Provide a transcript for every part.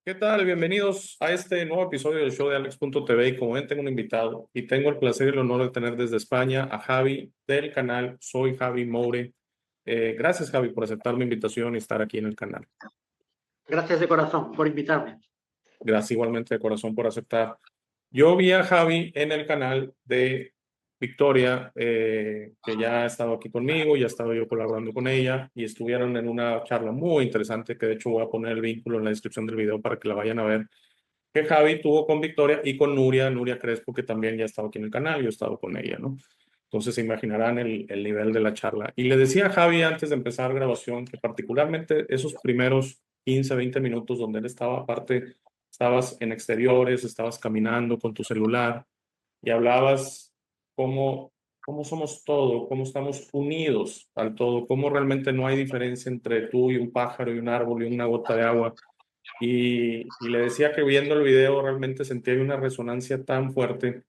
¿Qué tal? Bienvenidos a este nuevo episodio del show de Alex.tv. Y como ven, tengo un invitado y tengo el placer y el honor de tener desde España a Javi del canal Soy Javi Moure. Gracias, Javi, por aceptar mi invitación y estar aquí en el canal. Gracias de corazón por invitarme. Gracias igualmente de corazón por aceptar. Yo vi a Javi en el canal de Victoria, que ya ha estado aquí conmigo, ya he estado yo colaborando con ella y estuvieron en una charla muy interesante que de hecho voy a poner el vínculo en la descripción del video para que la vayan a ver, que Javi tuvo con Victoria y con Nuria Crespo, que también ya ha estado aquí en el canal, yo he estado con ella, ¿no? Entonces se imaginarán el nivel de la charla. Y le decía a Javi antes de empezar grabación que particularmente esos primeros 15, 20 minutos donde él estaba, aparte, estabas en exteriores, estabas caminando con tu celular y hablabas cómo somos todo, cómo estamos unidos al todo, cómo realmente no hay diferencia entre tú y un pájaro y un árbol y una gota de agua. Y le decía que viendo el video realmente sentía una resonancia tan fuerte,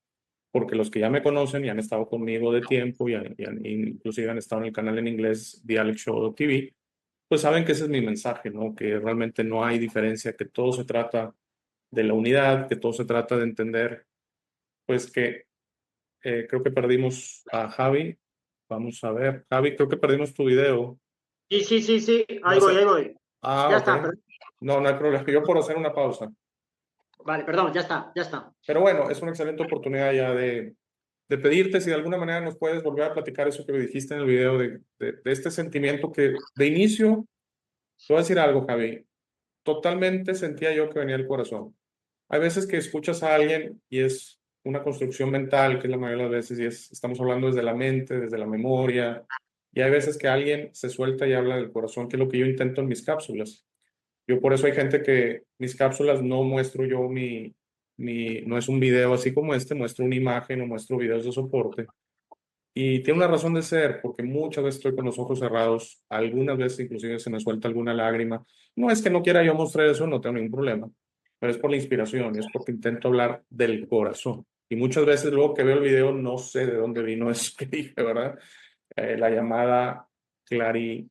porque los que ya me conocen y han estado conmigo de tiempo inclusive han estado en el canal en inglés The Alex Show TV, pues saben que ese es mi mensaje, ¿no? Que realmente no hay diferencia, que todo se trata de la unidad, que todo se trata de entender, pues que creo que perdimos a Javi. Vamos a ver, Javi, creo que perdimos tu video. Sí, No ahí voy, sé. ahí voy. Ah, Ya ok. está, No, no hay problema. Yo por hacer una pausa. vale, perdón, ya está. Pero bueno, es una excelente oportunidad ya de pedirte si de alguna manera nos puedes volver a platicar eso que me dijiste en el video de este sentimiento que de inicio, te voy a decir algo, Javi, totalmente sentía yo que venía del corazón. Hay veces que escuchas a alguien y es una construcción mental, que es la mayoría de las veces, estamos hablando desde la mente, desde la memoria, y hay veces que alguien se suelta y habla del corazón, que es lo que yo intento en mis cápsulas. Yo por eso hay gente que mis cápsulas no muestro yo no es un video así como este, muestro una imagen o muestro videos de soporte. Y tiene una razón de ser, porque muchas veces estoy con los ojos cerrados, algunas veces inclusive se me suelta alguna lágrima. No es que no quiera yo mostrar eso, no tengo ningún problema, pero es por la inspiración, es porque intento hablar del corazón. Y muchas veces luego que veo el video no sé de dónde vino eso que dije, ¿verdad? La llamada clari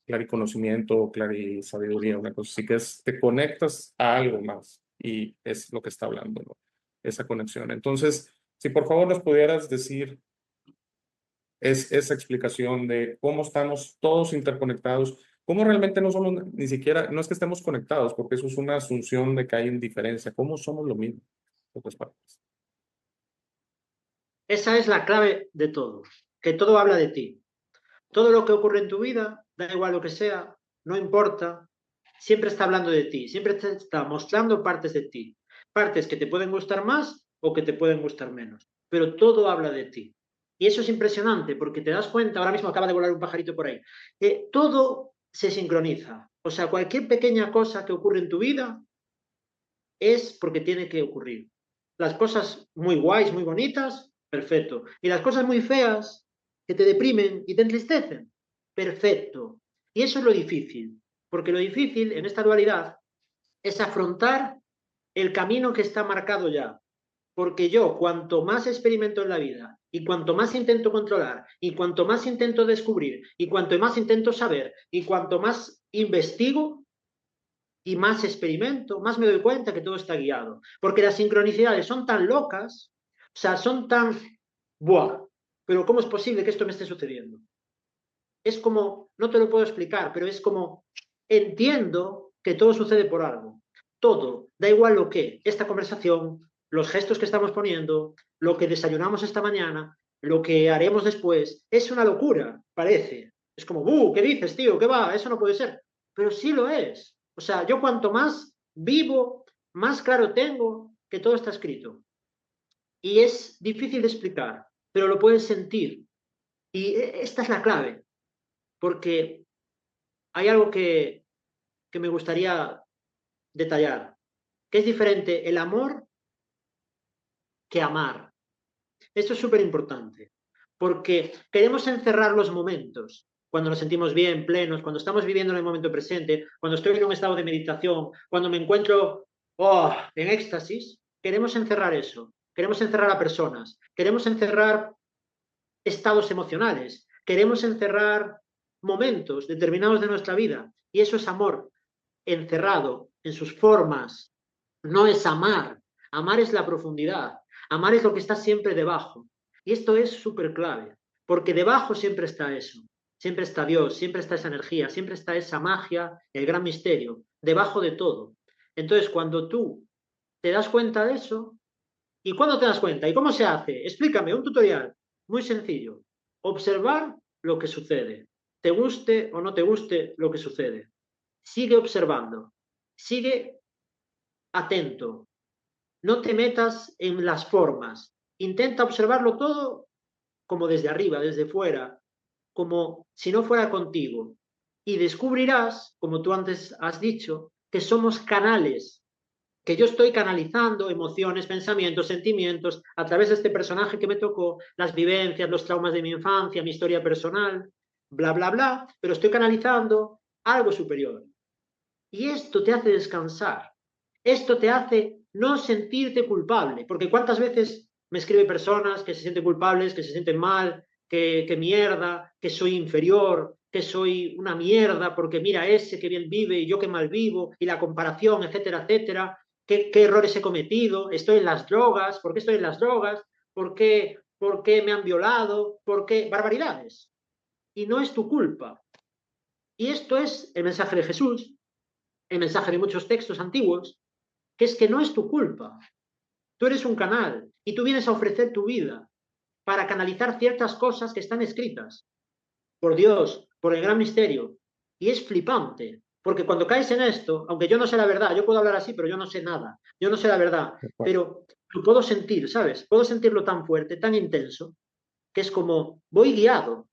clariconocimiento, clarisabiduría, una cosa así que es, te conectas a algo más y es lo que está hablando, ¿no? Esa conexión. Entonces, si por favor nos pudieras decir esa explicación de cómo estamos todos interconectados, cómo realmente no somos ni siquiera, no es que estemos conectados, porque eso es una asunción de que hay indiferencia, cómo somos lo mismo, en otras partes. Esa es la clave de todo, que todo habla de ti. Todo lo que ocurre en tu vida, da igual lo que sea, no importa, siempre está hablando de ti, siempre te está mostrando partes de ti, partes que te pueden gustar más o que te pueden gustar menos, pero todo habla de ti. Y eso es impresionante porque te das cuenta, ahora mismo acaba de volar un pajarito por ahí, todo se sincroniza. O sea, cualquier pequeña cosa que ocurre en tu vida es porque tiene que ocurrir. Las cosas muy guays, muy bonitas, perfecto. Y las cosas muy feas, que te deprimen y te entristecen, perfecto. Y eso es lo difícil, porque lo difícil en esta dualidad es afrontar el camino que está marcado ya. Porque yo, cuanto más experimento en la vida, y cuanto más intento controlar, y cuanto más intento descubrir, y cuanto más intento saber, y cuanto más investigo, y más experimento, más me doy cuenta que todo está guiado. Porque las sincronicidades son tan locas, o sea, son tan... ¡Buah! Pero ¿cómo es posible que esto me esté sucediendo? Es como, no te lo puedo explicar, pero es como, entiendo que todo sucede por algo. Todo, da igual lo que, esta conversación, los gestos que estamos poniendo, lo que desayunamos esta mañana, lo que haremos después, es una locura, parece. Es como, ¿qué dices, tío? ¿Qué va? Eso no puede ser. Pero sí lo es. O sea, yo cuanto más vivo, más claro tengo que todo está escrito. Y es difícil de explicar, pero lo puedes sentir. Y esta es la clave, porque hay algo que me gustaría detallar, que es diferente el amor que amar. Esto es súper importante, porque queremos encerrar los momentos, cuando nos sentimos bien, plenos, cuando estamos viviendo en el momento presente, cuando estoy en un estado de meditación, cuando me encuentro en éxtasis, queremos encerrar eso, queremos encerrar a personas, queremos encerrar estados emocionales, queremos encerrar momentos determinados de nuestra vida, y eso es amor encerrado, en sus formas, no es amar. Amar es la profundidad. Amar es lo que está siempre debajo. Y esto es súper clave, porque debajo siempre está eso. Siempre está Dios, siempre está esa energía, siempre está esa magia, el gran misterio, debajo de todo. Entonces, cuando tú te das cuenta de eso, ¿y cuándo te das cuenta? ¿Y cómo se hace? Explícame, un tutorial muy sencillo. Observar lo que sucede. Te guste o no te guste lo que sucede. Sigue observando. Sigue atento. No te metas en las formas. Intenta observarlo todo como desde arriba, desde fuera, como si no fuera contigo. Y descubrirás, como tú antes has dicho, que somos canales, que yo estoy canalizando emociones, pensamientos, sentimientos a través de este personaje que me tocó, las vivencias, los traumas de mi infancia, mi historia personal, bla, bla, bla, pero estoy canalizando algo superior. Y esto te hace descansar. Esto te hace no sentirte culpable, porque cuántas veces me escriben personas que se sienten culpables, que se sienten mal, que mierda, que soy inferior, que soy una mierda, porque mira ese que bien vive y yo que mal vivo, y la comparación, etcétera, etcétera, qué errores he cometido, estoy en las drogas, ¿por qué estoy en las drogas? ¿Por qué me han violado? ¿Por qué? Barbaridades. Y no es tu culpa. Y esto es el mensaje de Jesús, el mensaje de muchos textos antiguos, que es que no es tu culpa. Tú eres un canal y tú vienes a ofrecer tu vida para canalizar ciertas cosas que están escritas por Dios, por el gran misterio. Y es flipante, porque cuando caes en esto, aunque yo no sé la verdad, yo puedo hablar así, pero yo no sé nada, yo no sé la verdad, pero lo puedo sentir, ¿sabes? Puedo sentirlo tan fuerte, tan intenso, que es como voy guiado,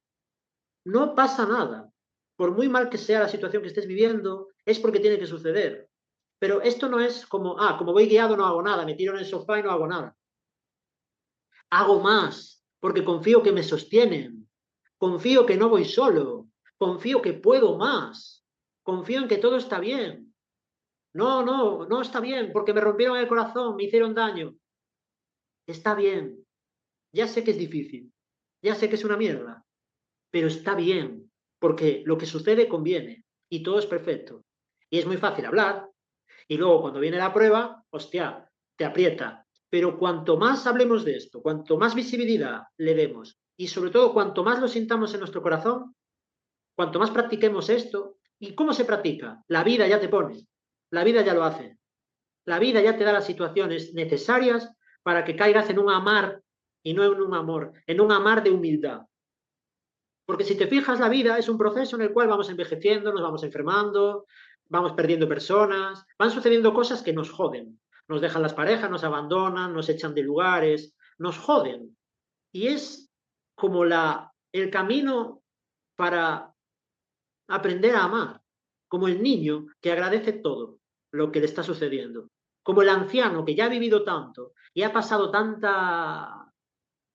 no pasa nada. Por muy mal que sea la situación que estés viviendo, es porque tiene que suceder. Pero esto no es como, como voy guiado no hago nada, me tiro en el sofá y no hago nada. Hago más, porque confío que me sostienen, confío que no voy solo, confío que puedo más, confío en que todo está bien. No, no, no está bien, porque me rompieron el corazón, me hicieron daño. Está bien, ya sé que es difícil, ya sé que es una mierda, pero está bien, porque lo que sucede conviene y todo es perfecto. Y es muy fácil hablar, y luego cuando viene la prueba, hostia, te aprieta. Pero cuanto más hablemos de esto, cuanto más visibilidad le demos y sobre todo cuanto más lo sintamos en nuestro corazón, cuanto más practiquemos esto, ¿y cómo se practica? La vida ya te pone, la vida ya lo hace, la vida ya te da las situaciones necesarias para que caigas en un amar y no en un amor, en un amar de humildad. Porque si te fijas, la vida es un proceso en el cual vamos envejeciendo, nos vamos enfermando, vamos perdiendo personas, van sucediendo cosas que nos joden. Nos dejan las parejas, nos abandonan, nos echan de lugares, nos joden. Y es como el camino para aprender a amar, como el niño que agradece todo lo que le está sucediendo, como el anciano que ya ha vivido tanto y ha pasado tanta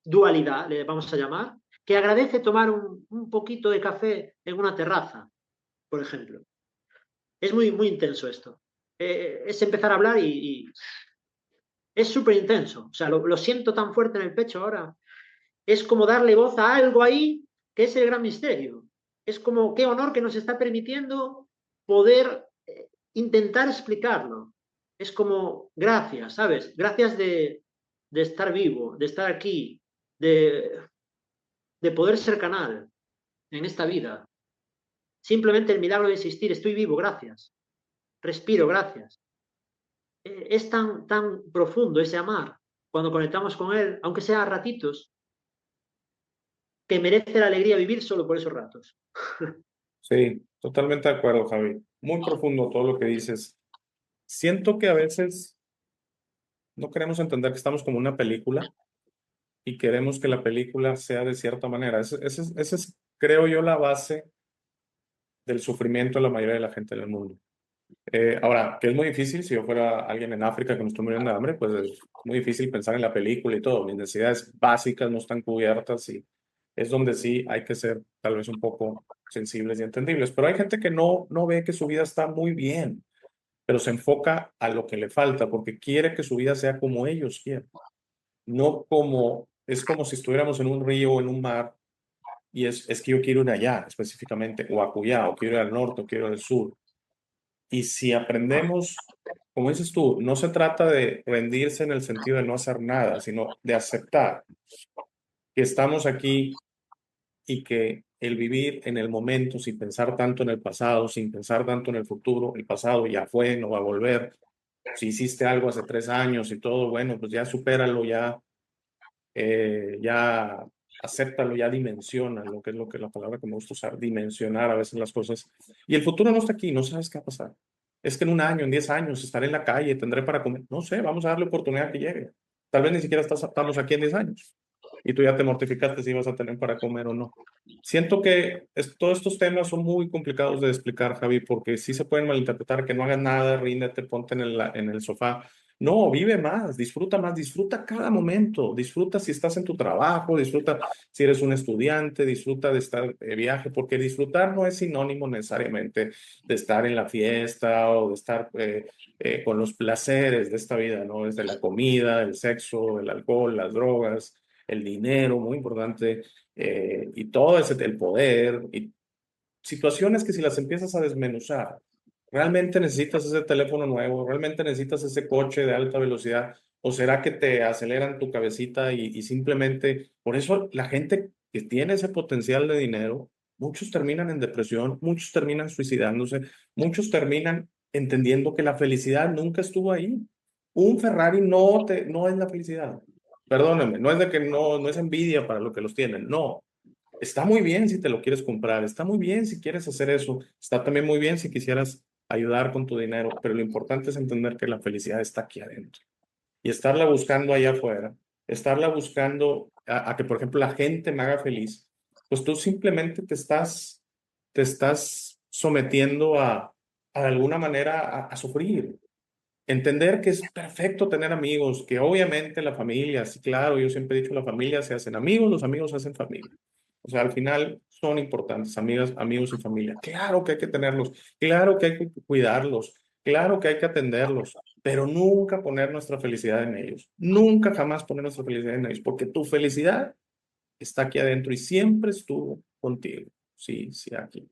dualidad, le vamos a llamar, que agradece tomar un poquito de café en una terraza, por ejemplo. Es muy, muy intenso esto. Es empezar a hablar y es súper intenso. O sea, lo siento tan fuerte en el pecho ahora. Es como darle voz a algo ahí que es el gran misterio. Es como qué honor que nos está permitiendo poder intentar explicarlo. Es como gracias, ¿sabes? Gracias de estar vivo, de estar aquí, de, de poder ser canal en esta vida. Simplemente el milagro de existir, estoy vivo, gracias. Respiro, gracias. Es tan, tan profundo ese amar cuando conectamos con él, aunque sea a ratitos, que merece la alegría vivir solo por esos ratos. Sí, totalmente de acuerdo, Javi. Muy profundo todo lo que dices. Siento que a veces no queremos entender que estamos como una película y queremos que la película sea de cierta manera. Esa es, creo yo, la base del sufrimiento de la mayoría de la gente del mundo. Ahora, que es muy difícil, si yo fuera alguien en África que no estoy muriendo de hambre, pues es muy difícil pensar en la película y todo. Mis necesidades básicas no están cubiertas y es donde sí hay que ser tal vez un poco sensibles y entendibles. Pero hay gente que no ve que su vida está muy bien, pero se enfoca a lo que le falta porque quiere que su vida sea como ellos quieren, no como, es como si estuviéramos en un río o en un mar y es que yo quiero ir allá específicamente, o acullá, o quiero ir al norte, o quiero ir al sur. Y si aprendemos, como dices tú, no se trata de rendirse en el sentido de no hacer nada, sino de aceptar que estamos aquí y que el vivir en el momento sin pensar tanto en el pasado, sin pensar tanto en el futuro, el pasado ya fue, no va a volver. Si hiciste algo hace 3 años y todo, bueno, pues ya supéralo, ya acéptalo, ya dimensiona, lo que es lo que la palabra que me gusta usar, dimensionar a veces las cosas. Y el futuro no está aquí, no sabes qué va a pasar. Es que en un año, en 10 años, estaré en la calle, tendré para comer. No sé, vamos a darle oportunidad que llegue. Tal vez ni siquiera estamos aquí en 10 años y tú ya te mortificaste si vas a tener para comer o no. Siento que todos estos temas son muy complicados de explicar, Javi, porque sí se pueden malinterpretar, que no hagas nada, ríndete, ponte en el sofá. No, vive más, disfruta cada momento, disfruta si estás en tu trabajo, disfruta si eres un estudiante, disfruta de estar de viaje, porque disfrutar no es sinónimo necesariamente de estar en la fiesta o de estar con los placeres de esta vida, ¿no? Desde la comida, el sexo, el alcohol, las drogas, el dinero, muy importante, y todo ese, el poder, y situaciones que si las empiezas a desmenuzar, ¿realmente necesitas ese teléfono nuevo? ¿Realmente necesitas ese coche de alta velocidad? ¿O será que te aceleran tu cabecita y simplemente, por eso la gente que tiene ese potencial de dinero, muchos terminan en depresión, muchos terminan suicidándose, muchos terminan entendiendo que la felicidad nunca estuvo ahí. Un Ferrari no es la felicidad. Perdóname, no es de que no es envidia para lo que los tienen, no. Está muy bien si te lo quieres comprar, está muy bien si quieres hacer eso, está también muy bien si quisieras ayudar con tu dinero, pero lo importante es entender que la felicidad está aquí adentro y estarla buscando allá afuera, estarla buscando a que, por ejemplo, la gente me haga feliz, pues tú simplemente te estás sometiendo a de alguna manera a sufrir. Entender que es perfecto tener amigos, que obviamente la familia, sí, claro, yo siempre he dicho, la familia se hacen amigos, los amigos se hacen familia. O sea, al final son importantes, amigas, amigos y familia. Claro que hay que tenerlos, claro que hay que cuidarlos, claro que hay que atenderlos, pero nunca poner nuestra felicidad en ellos. Nunca jamás poner nuestra felicidad en ellos, porque tu felicidad está aquí adentro y siempre estuvo contigo. Sí, sí, aquí.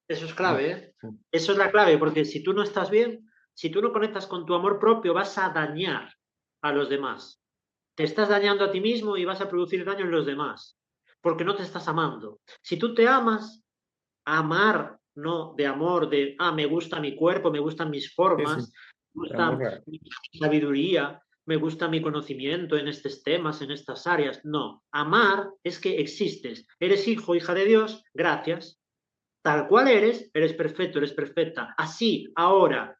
Eso es Mm, clave, ¿eh? mm. Eso es la clave, porque si tú no estás bien, si tú no conectas con tu amor propio, vas a dañar a los demás. Te estás dañando a ti mismo y vas a producir daño en los demás, porque no te estás amando. Si tú te amas, amar, no de amor, me gusta mi cuerpo, me gustan mis Sí, formas, sí, me el amor gusta real. mi sabiduría, me gusta mi conocimiento en estos temas, en estas áreas. No, amar es que existes. Eres hijo, hija de Dios, gracias. Tal cual eres perfecto, eres perfecta. Así, ahora,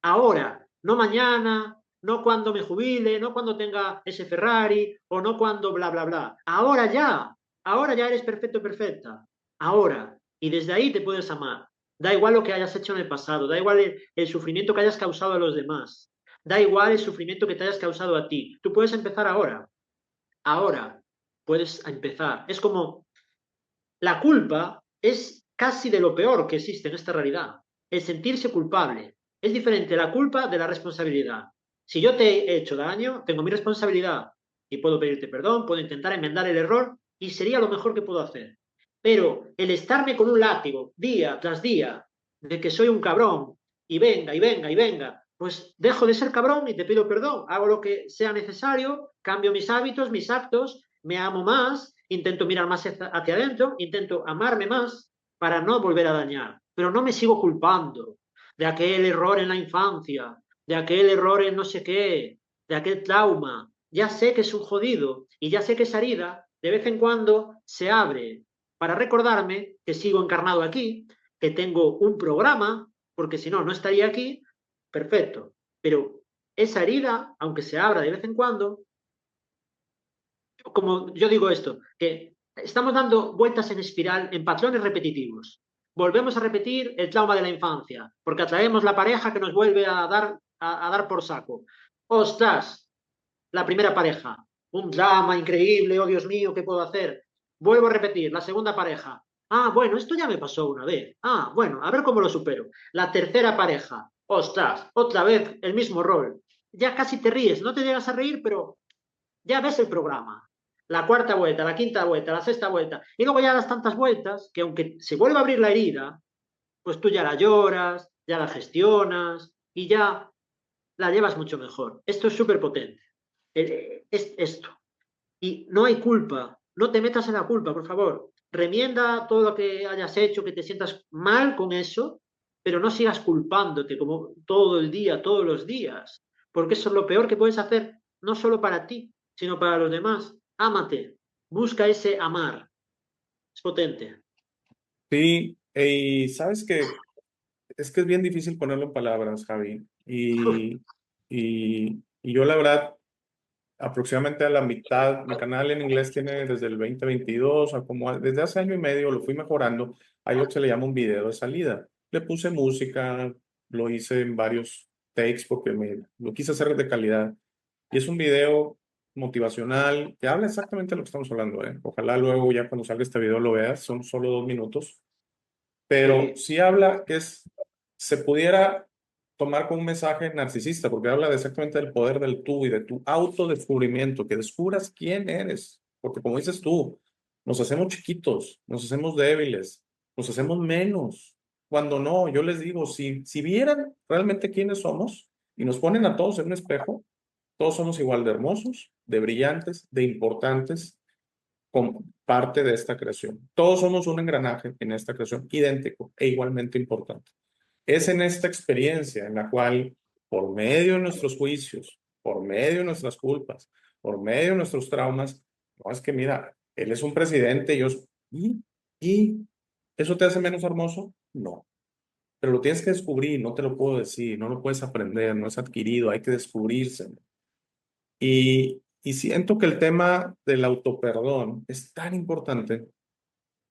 ahora, no mañana, no cuando me jubile, no cuando tenga ese Ferrari o no cuando bla, bla, bla. Ahora ya eres perfecto, perfecta. Ahora. Y desde ahí te puedes amar. Da igual lo que hayas hecho en el pasado, da igual el sufrimiento que hayas causado a los demás, da igual el sufrimiento que te hayas causado a ti. Tú puedes empezar ahora puedes empezar. Es como la culpa es casi de lo peor que existe en esta realidad. El sentirse culpable. Es diferente la culpa de la responsabilidad. Si yo te he hecho daño, tengo mi responsabilidad y puedo pedirte perdón, puedo intentar enmendar el error y sería lo mejor que puedo hacer. Pero el estarme con un látigo día tras día de que soy un cabrón y venga y venga y venga, pues dejo de ser cabrón y te pido perdón, hago lo que sea necesario, cambio mis hábitos, mis actos, me amo más, intento mirar más hacia adentro, intento amarme más para no volver a dañar, pero no me sigo culpando de aquel error en la infancia, de aquel error en no sé qué, de aquel trauma. Ya sé que es un jodido y ya sé que esa herida de vez en cuando se abre para recordarme que sigo encarnado aquí, que tengo un programa, porque si no, no estaría aquí, perfecto. Pero esa herida, aunque se abra de vez en cuando, como yo digo esto, que estamos dando vueltas en espiral en patrones repetitivos. Volvemos a repetir el trauma de la infancia, porque atraemos la pareja que nos vuelve a dar por saco. ¡Ostras! La primera pareja, un drama increíble, oh Dios mío, ¿qué puedo hacer? Vuelvo a repetir, la segunda pareja. Ah, bueno, esto ya me pasó una vez. Ah, bueno, a ver cómo lo supero. La tercera pareja. Ostras, otra vez el mismo rol. Ya casi te ríes, no te llegas a reír, pero ya ves el programa. La cuarta vuelta, la quinta vuelta, la sexta vuelta. Y luego ya das tantas vueltas que aunque se vuelva a abrir la herida, pues tú ya la lloras, ya la gestionas y ya la llevas mucho mejor. Esto es súper potente. Es esto. Y no hay culpa. No te metas en la culpa, por favor. Remienda todo lo que hayas hecho, que te sientas mal con eso, pero no sigas culpándote como todo el día, todos los días. Porque eso es lo peor que puedes hacer, no solo para ti, sino para los demás. Ámate. Busca ese amar. Es potente. Sí, y sabes que es que es bien difícil ponerlo en palabras, Javi. Y yo la verdad, aproximadamente a la mitad, mi canal en inglés tiene desde el 2022, a como desde hace año y medio lo fui mejorando. Hay lo que se le llama un video de salida. Le puse música, lo hice en varios takes porque lo quise hacer de calidad. Y es un video motivacional que habla exactamente de lo que estamos hablando, ¿eh? Ojalá luego ya cuando salga este video lo veas, son solo 2 minutos, pero Sí, sí habla que se pudiera tomar como un mensaje narcisista, porque habla de exactamente del poder del tú y de tu autodescubrimiento, que descubras quién eres, porque como dices tú, nos hacemos chiquitos, nos hacemos débiles, nos hacemos menos, cuando no, yo les digo, si vieran realmente quiénes somos y nos ponen a todos en un espejo, todos somos igual de hermosos, de brillantes, de importantes, como parte de esta creación. Todos somos un engranaje en esta creación, idéntico e igualmente importante. Es en esta experiencia en la cual, por medio de nuestros juicios, por medio de nuestras culpas, por medio de nuestros traumas, no es que mira, él es un presidente, y ¿eso te hace menos hermoso? No, pero lo tienes que descubrir, no te lo puedo decir, no lo puedes aprender, no es adquirido, hay que descubrirse. Y siento que el tema del autoperdón es tan importante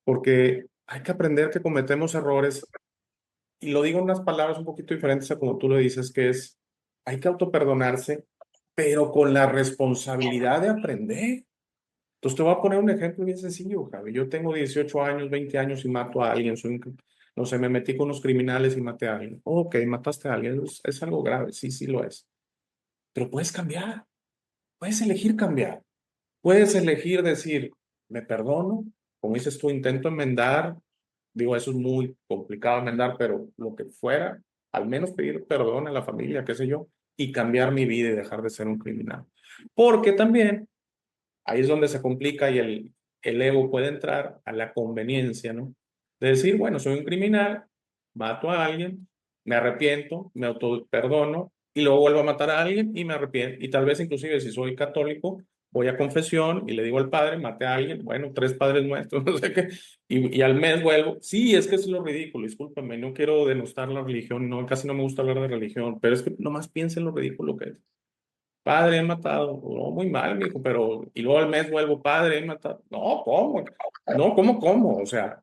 porque hay que aprender que cometemos errores, y lo digo en unas palabras un poquito diferentes a como tú lo dices, que es, hay que autoperdonarse, pero con la responsabilidad de aprender. Entonces te voy a poner un ejemplo bien sencillo, Javi. Yo tengo 18 años, 20 años y mato a alguien, no sé, me metí con unos criminales y maté a alguien. Ok, mataste a alguien, es algo grave, sí, sí lo es, pero puedes cambiar, puedes elegir cambiar. Puedes elegir decir, me perdono, como dices tú, intento enmendar, digo, eso es muy complicado enmendar, pero lo que fuera, al menos pedir perdón a la familia, qué sé yo, y cambiar mi vida y dejar de ser un criminal. Porque también ahí es donde se complica y el ego puede entrar a la conveniencia, ¿no? De decir, bueno, soy un criminal, mato a alguien, me arrepiento, me auto perdono y luego vuelvo a matar a alguien y me arrepiento. Y tal vez inclusive si soy católico, voy a confesión y le digo al padre, maté a alguien, bueno, 3 padres nuestros, no sé qué, y al mes vuelvo. Sí, es que es lo ridículo, discúlpame, no quiero denostar la religión, no, casi no me gusta hablar de religión, pero es que nomás piensa en lo ridículo que es. Padre, he matado. No, muy mal, mijo, pero. Y luego al mes vuelvo, padre, he matado. No, ¿cómo? No, ¿cómo? O sea,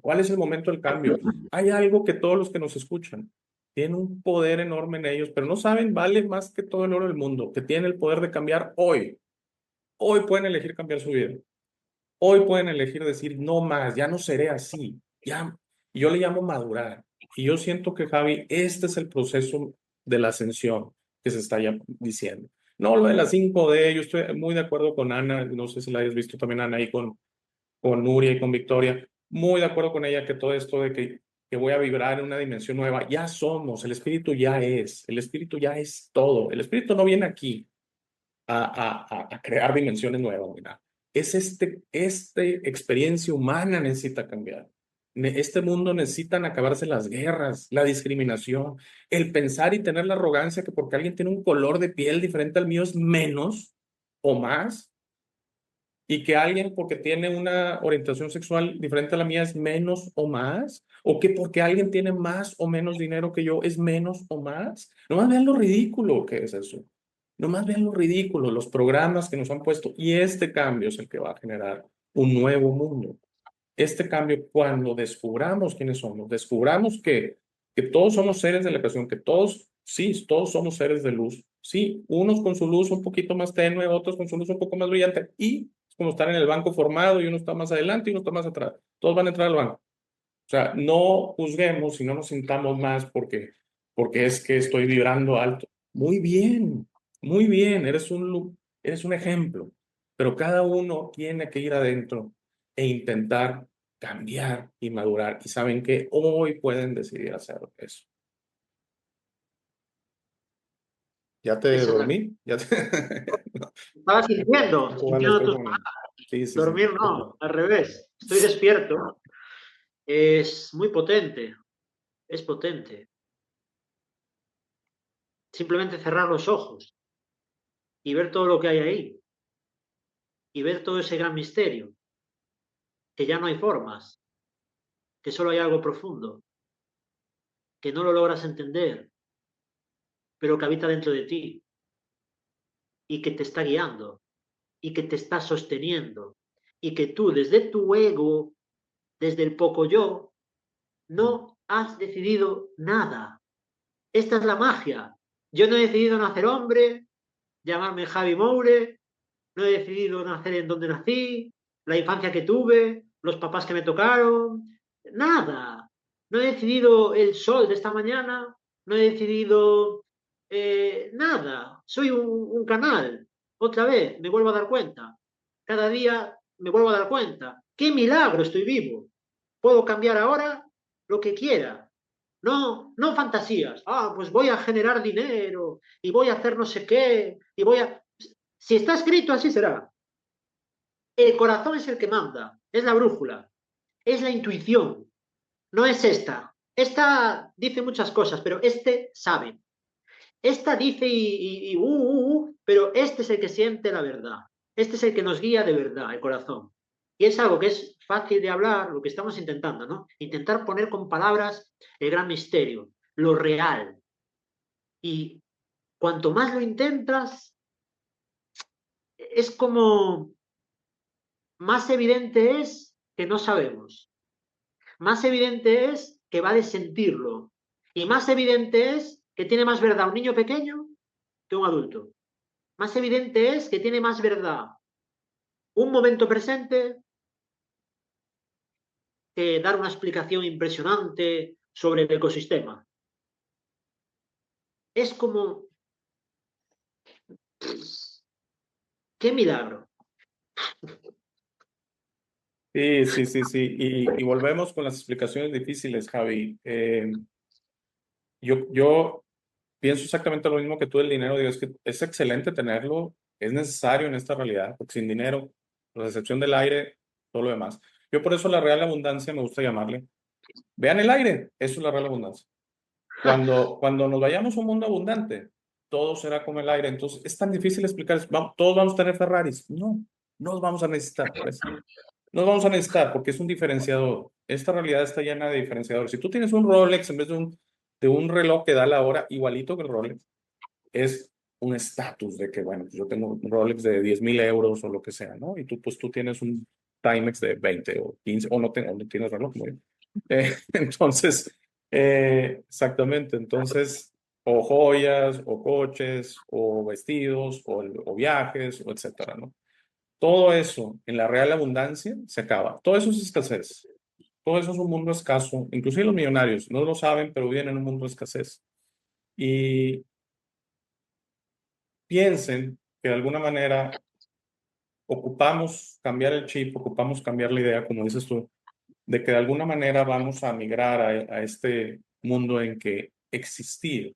¿cuál es el momento del cambio? Hay algo que todos los que nos escuchan tienen un poder enorme en ellos, pero no saben, vale más que todo el oro del mundo, que tienen el poder de cambiar hoy. Hoy pueden elegir cambiar su vida. Hoy pueden elegir decir, no más, ya no seré así. Ya. Y yo le llamo madurar. Y yo siento que, Javi, este es el proceso de la ascensión que se está ya diciendo. No lo de las 5D, yo estoy muy de acuerdo con Ana, no sé si la hayas visto también, Ana, ahí con Nuria y con Victoria, muy de acuerdo con ella que todo esto de que voy a vibrar en una dimensión nueva, ya somos, el espíritu ya es todo, el espíritu no viene aquí a crear dimensiones nuevas, mira. Es este experiencia humana necesita cambiar. Este mundo necesitan acabarse las guerras, la discriminación, el pensar y tener la arrogancia que porque alguien tiene un color de piel diferente al mío es menos o más, y que alguien porque tiene una orientación sexual diferente a la mía es menos o más, o que porque alguien tiene más o menos dinero que yo es menos o más. Nomás vean lo ridículo que es eso. Nomás vean lo ridículo, los programas que nos han puesto, y este cambio es el que va a generar un nuevo mundo. Este cambio, cuando descubramos quiénes somos, descubramos que todos somos seres de la creación, que todos, sí, todos somos seres de luz, sí, unos con su luz un poquito más tenue, otros con su luz un poco más brillante, y es como estar en el banco formado y uno está más adelante y uno está más atrás. Todos van a entrar al banco. O sea, no juzguemos y no nos sintamos más porque es que estoy vibrando alto. Muy bien, eres un ejemplo, pero cada uno tiene que ir adentro e intentar cambiar y madurar. Y saben que hoy pueden decidir hacer eso. ¿Ya te Esa es la... dormí? ¿Ya te... Estaba sintiendo, Estoy jugando, sintiendo estoy tus jugando. Sí, sí, sí. dormir, no, al revés. Estoy despierto. Es muy potente, es potente. Simplemente cerrar los ojos y ver todo lo que hay ahí y ver todo ese gran misterio, que ya no hay formas, que solo hay algo profundo, que no lo logras entender, pero que habita dentro de ti y que te está guiando y que te está sosteniendo y que tú desde tu ego, desde el poco yo, no has decidido nada. Esta es la magia. Yo no he decidido nacer hombre, llamarme Javi Moure, no he decidido nacer en donde nací, la infancia que tuve, los papás que me tocaron, nada. No he decidido el sol de esta mañana, no he decidido nada. Soy un canal. Otra vez, me vuelvo a dar cuenta. Cada día me vuelvo a dar cuenta. ¡Qué milagro! Estoy vivo. Puedo cambiar ahora lo que quiera. No, no fantasías. Ah, pues voy a generar dinero y voy a hacer no sé qué y voy a... Si está escrito, así será. El corazón es el que manda, es la brújula, es la intuición, no es esta. Esta dice muchas cosas, pero este sabe. Esta dice pero este es el que siente la verdad. Este es el que nos guía de verdad, el corazón. Y es algo que es fácil de hablar, lo que estamos intentando, ¿no? Intentar poner con palabras el gran misterio, lo real. Y cuanto más lo intentas, es como más evidente es que no sabemos, más evidente es que vale sentirlo y más evidente es que tiene más verdad un niño pequeño que un adulto. Más evidente es que tiene más verdad un momento presente que dar una explicación impresionante sobre el ecosistema. Es como, qué milagro. Sí, sí, sí, sí. Y volvemos con las explicaciones difíciles, Javi. Yo pienso exactamente lo mismo que tú del dinero. Digo, es que es excelente tenerlo, es necesario en esta realidad, porque sin dinero, la excepción del aire, todo lo demás. Yo por eso la real abundancia me gusta llamarle. Vean el aire, eso es la real abundancia. Cuando nos vayamos a un mundo abundante, todo será como el aire. Entonces, es tan difícil explicar. Todos vamos a tener Ferraris. No, no los vamos a necesitar. Pues. No los vamos a necesitar porque es un diferenciador. Esta realidad está llena de diferenciadores. Si tú tienes un Rolex en vez de un reloj que da la hora igualito que el Rolex, es un estatus de que, bueno, pues yo tengo un Rolex de 10,000 euros o lo que sea, ¿no? Y tú, pues tú tienes un Timex de 20 o 15 o no tienes reloj, como yo. Entonces, exactamente. Entonces, o joyas, o coches, o vestidos, o viajes, o etcétera, ¿no? Todo eso en la real abundancia se acaba. Todo eso es escasez. Todo eso es un mundo escaso. Inclusive los millonarios no lo saben, pero viven en un mundo de escasez. Y piensen que de alguna manera ocupamos cambiar el chip, ocupamos cambiar la idea, como dices tú, de que de alguna manera vamos a migrar a este mundo en que existir,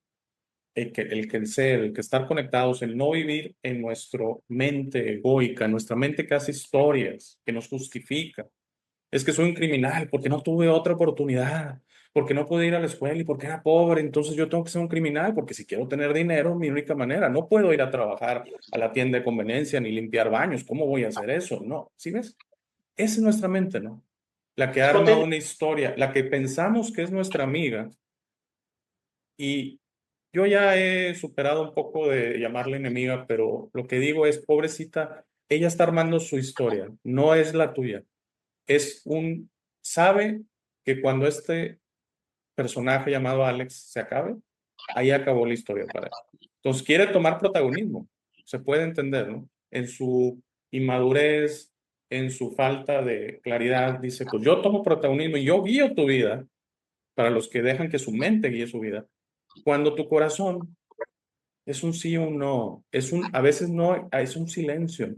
el que el ser, el que estar conectados, el no vivir en nuestra mente egoica, en nuestra mente que hace historias, que nos justifica. Es que soy un criminal porque no tuve otra oportunidad, porque no pude ir a la escuela y porque era pobre, entonces yo tengo que ser un criminal porque si quiero tener dinero, mi única manera, no puedo ir a trabajar a la tienda de conveniencia ni limpiar baños, ¿cómo voy a hacer eso? No, ¿sí ves? Esa es nuestra mente, ¿no? La que Es arma potente. una historia, la que pensamos que es nuestra amiga y yo ya he superado un poco de llamarla enemiga, pero lo que digo es, pobrecita, ella está armando su historia, no es la tuya. Sabe que cuando este personaje llamado Alex se acabe, ahí acabó la historia para él. Entonces quiere tomar protagonismo, se puede entender, ¿no? En su inmadurez, en su falta de claridad, dice, pues yo tomo protagonismo y yo guío tu vida para los que dejan que su mente guíe su vida. Cuando tu corazón es un sí o un no, a veces no, es un silencio.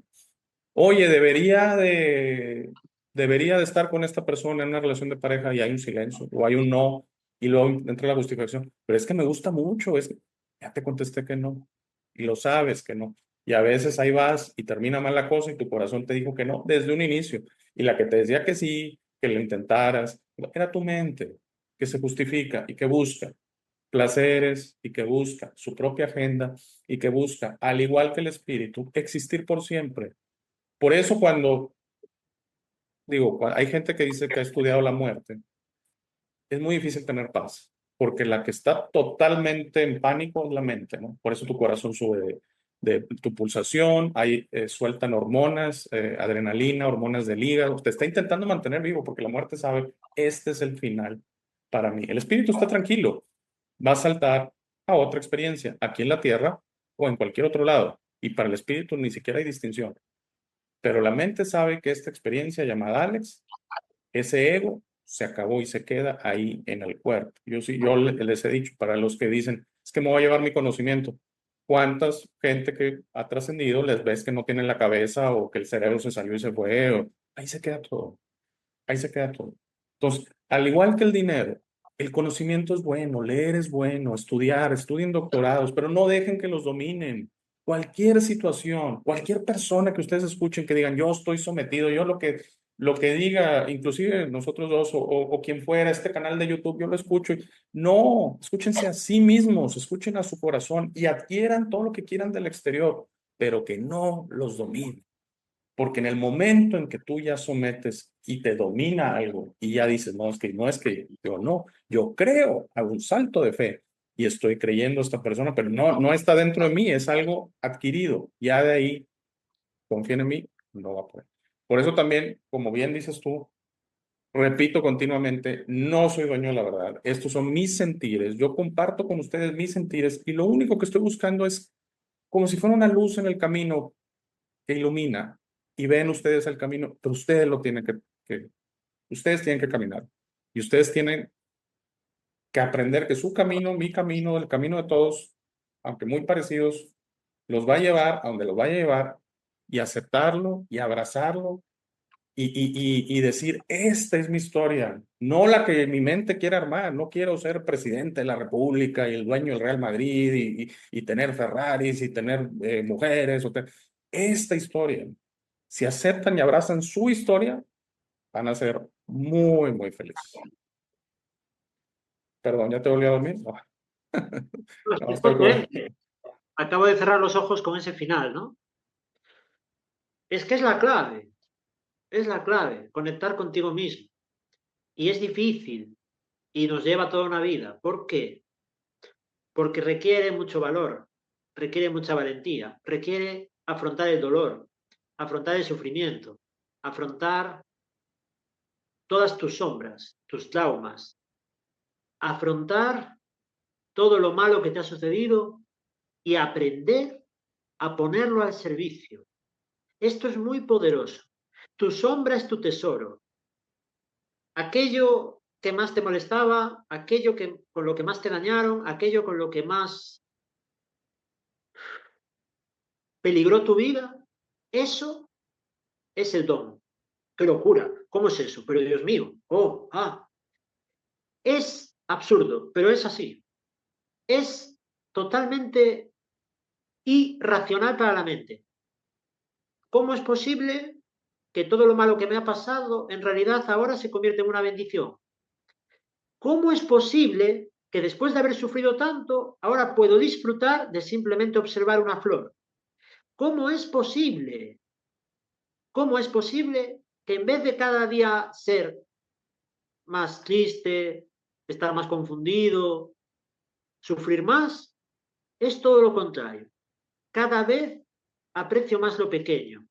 Oye, debería de debería de estar con esta persona en una relación de pareja y hay un silencio o hay un no y luego entra la justificación, pero es que me gusta mucho, es que ya te contesté que no y lo sabes que no. Y a veces ahí vas y termina mal la cosa y tu corazón te dijo que no desde un inicio. Y la que te decía que sí, que lo intentaras, era tu mente que se justifica y que busca placeres y que busca su propia agenda y que busca, al igual que el espíritu, existir por siempre. Por eso cuando, digo, hay gente que dice que ha estudiado la muerte, es muy difícil tener paz, porque la que está totalmente en pánico es la mente, ¿no? Por eso tu corazón sube de tu pulsación, ahí sueltan hormonas, adrenalina, hormonas del hígado, te está intentando mantener vivo, porque la muerte sabe, este es el final para mí. El espíritu está tranquilo, va a saltar a otra experiencia, aquí en la tierra o en cualquier otro lado, y para el espíritu ni siquiera hay distinción. Pero la mente sabe que esta experiencia llamada Alex, ese ego se acabó y se queda ahí en el cuerpo. Yo sí, yo les he dicho para los que dicen, es que me voy a llevar mi conocimiento. ¿Cuántas gente que ha trascendido les ves que no tienen la cabeza o que el cerebro se salió y se fue? Ahí se queda todo. Ahí se queda todo. Entonces, al igual que el dinero, el conocimiento es bueno, leer es bueno, estudiar, estudien doctorados, pero no dejen que los dominen. Cualquier situación, cualquier persona que ustedes escuchen que digan, yo estoy sometido, yo lo que diga, inclusive nosotros dos o quien fuera, este canal de YouTube, yo lo escucho. No, escúchense a sí mismos, escuchen a su corazón y adquieran todo lo que quieran del exterior, pero que no los domine. Porque en el momento en que tú ya sometes y te domina algo y ya dices, no es que yo no, yo creo, hago un salto de fe y estoy creyendo a esta persona, pero no está dentro de mí, es algo adquirido. Ya de ahí, confía en mí, no va a poder. Por eso también, como bien dices tú, repito continuamente, no soy dueño de la verdad. Estos son mis sentires. Yo comparto con ustedes mis sentires y lo único que estoy buscando es como si fuera una luz en el camino que ilumina y ven ustedes el camino, pero ustedes lo tienen ustedes tienen que caminar y ustedes tienen que aprender que su camino, mi camino, el camino de todos, aunque muy parecidos, los va a llevar a donde los vaya a llevar y aceptarlo y abrazarlo y decir, esta es mi historia, no la que mi mente quiere armar, no quiero ser presidente de la República y el dueño del Real Madrid y tener Ferraris y tener mujeres. Esta historia, si aceptan y abrazan su historia, van a ser muy, muy felices. Perdón, ¿ya te volví a dormir? No. No, Es estoy con... potente. Acabo de cerrar los ojos con ese final, ¿no? Es que es la clave, conectar contigo mismo. Y es difícil y nos lleva toda una vida. ¿Por qué? Porque requiere mucho valor, requiere mucha valentía, requiere afrontar el dolor, afrontar el sufrimiento, afrontar todas tus sombras, tus traumas, afrontar todo lo malo que te ha sucedido y aprender a ponerlo al servicio. Esto es muy poderoso. Tu sombra es tu tesoro. Aquello que más te molestaba, aquello que, con lo que más te dañaron, aquello con lo que más peligró tu vida, eso es el don. ¡Qué locura! ¿Cómo es eso? Pero Dios mío, es absurdo, pero es así. Es totalmente irracional para la mente. ¿Cómo es posible que todo lo malo que me ha pasado en realidad ahora se convierte en una bendición? ¿Cómo es posible que después de haber sufrido tanto, ahora puedo disfrutar de simplemente observar una flor? ¿Cómo es posible? ¿Cómo es posible que en vez de cada día ser más triste, estar más confundido, sufrir más, es todo lo contrario? Cada vez aprecio más lo pequeño.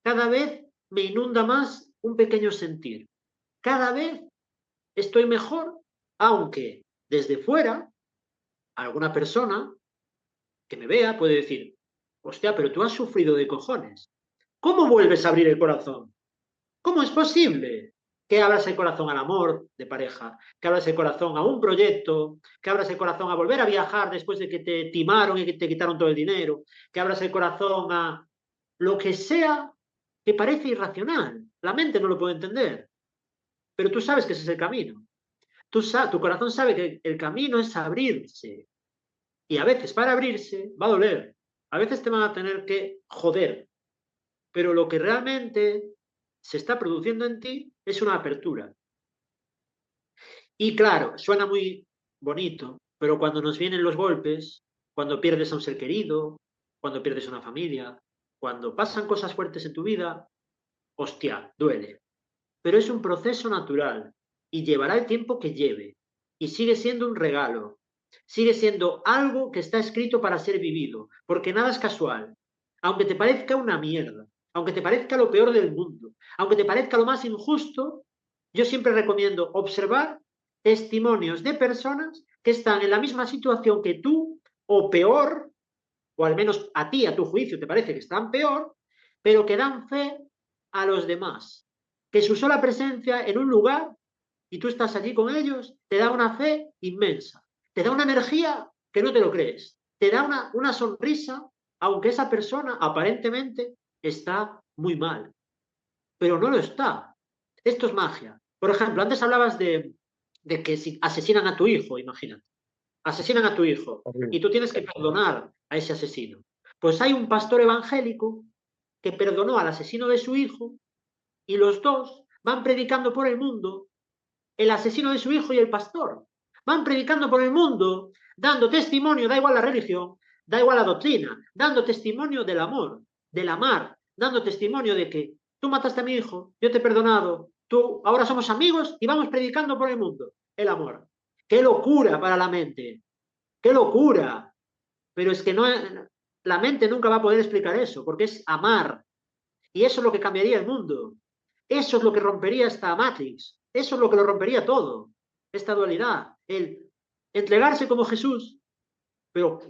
Cada vez me inunda más un pequeño sentir. Cada vez estoy mejor, aunque desde fuera alguna persona que me vea puede decir, hostia, pero tú has sufrido de cojones. ¿Cómo vuelves a abrir el corazón? ¿Cómo es posible que abras el corazón al amor de pareja, que abras el corazón a un proyecto, que abras el corazón a volver a viajar después de que te timaron y que te quitaron todo el dinero, que abras el corazón a lo que sea que parece irracional. La mente no lo puede entender, pero tú sabes que ese es el camino. Tu corazón sabe que el camino es abrirse. Y a veces para abrirse va a doler. A veces te van a tener que joder. Pero lo que realmente se está produciendo en ti es una apertura. Y claro, suena muy bonito, pero cuando nos vienen los golpes, cuando pierdes a un ser querido, cuando pierdes una familia, cuando pasan cosas fuertes en tu vida, hostia, duele. Pero es un proceso natural y llevará el tiempo que lleve. Y sigue siendo un regalo. Sigue siendo algo que está escrito para ser vivido, porque nada es casual. Aunque te parezca una mierda, aunque te parezca lo peor del mundo, aunque te parezca lo más injusto, yo siempre recomiendo observar testimonios de personas que están en la misma situación que tú, o peor, o al menos a ti, a tu juicio, te parece que están peor, pero que dan fe a los demás. Que su sola presencia en un lugar y tú estás allí con ellos, te da una fe inmensa, te da una energía que no te lo crees, te da una sonrisa, aunque esa persona aparentemente está muy mal, pero no lo está. Esto es magia. Por ejemplo, antes hablabas de que si asesinan a tu hijo, imagínate, asesinan a tu hijo y Horrible. tú tienes que perdonar a ese asesino. Pues hay un pastor evangélico que perdonó al asesino de su hijo y los dos van predicando por el mundo, el asesino de su hijo y el pastor. Van predicando por el mundo, dando testimonio, da igual la religión, da igual la doctrina, dando testimonio del amar, dando testimonio de que tú mataste a mi hijo, yo te he perdonado, tú, ahora somos amigos y vamos predicando por el mundo el amor. ¡Qué locura para la mente! ¡Qué locura! Pero es que no, la mente nunca va a poder explicar eso, porque es amar. Y eso es lo que cambiaría el mundo. Eso es lo que rompería esta Matrix. Eso es lo que lo rompería todo. Esta dualidad. El entregarse como Jesús. Pero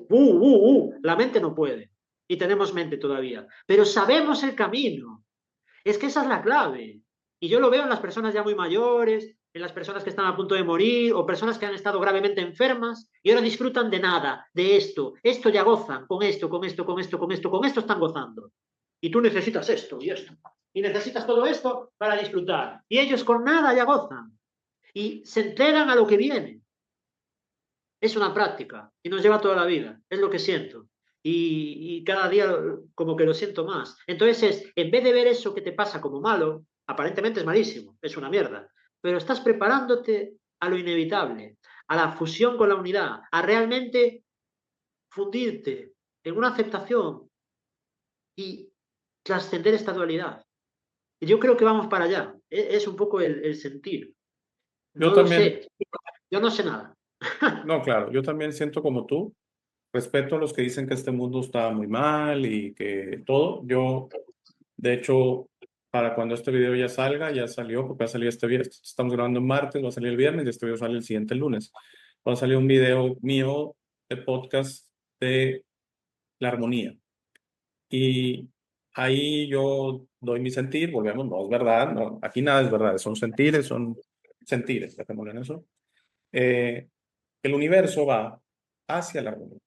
la mente no puede. Y tenemos mente todavía. Pero sabemos el camino. Es que esa es la clave. Y yo lo veo en las personas ya muy mayores, en las personas que están a punto de morir o personas que han estado gravemente enfermas y ahora disfrutan de nada, de esto. Esto ya gozan, con esto, con esto, con esto, con esto, con esto están gozando. Y tú necesitas esto y esto. Y necesitas todo esto para disfrutar. Y ellos con nada ya gozan. Y se entregan a lo que viene. Es una práctica y nos lleva toda la vida. Es lo que siento. Y cada día como que lo siento más. Entonces es, en vez de ver eso que te pasa como malo, aparentemente es malísimo, es una mierda, pero estás preparándote a lo inevitable, a la fusión con la unidad, a realmente fundirte en una aceptación y trascender esta dualidad. Y yo creo que vamos para allá. Es un poco el sentir. Yo No lo también, sé. Yo no sé nada. no, claro, yo también siento como tú. Respeto a los que dicen que este mundo está muy mal y que todo. Yo, de hecho, para cuando este video ya salga, ya salió, porque va a salir este viernes. Estamos grabando en martes, va a salir el viernes y este video sale el siguiente lunes. Va a salir un video mío de podcast de la armonía. Y ahí yo doy mi sentir, volvemos, no es verdad, no, aquí nada es verdad, son sentires, dejémoslo en eso. Eh, el universo va hacia la armonía.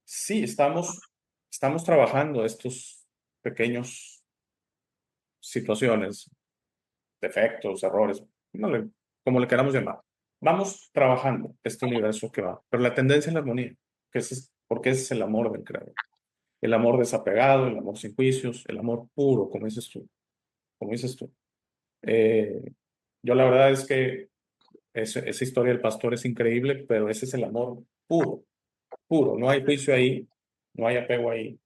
Sí, estamos trabajando estos pequeños situaciones, defectos, errores, como le queramos llamar. Vamos trabajando este universo que va, pero la tendencia es la armonía, porque ese es el amor del creador. El amor desapegado, el amor sin juicios, el amor puro, como dices tú, como dices tú. Eh, yo la verdad es que esa historia del pastor es increíble, pero ese es el amor puro, puro. No hay juicio ahí, no hay apego ahí,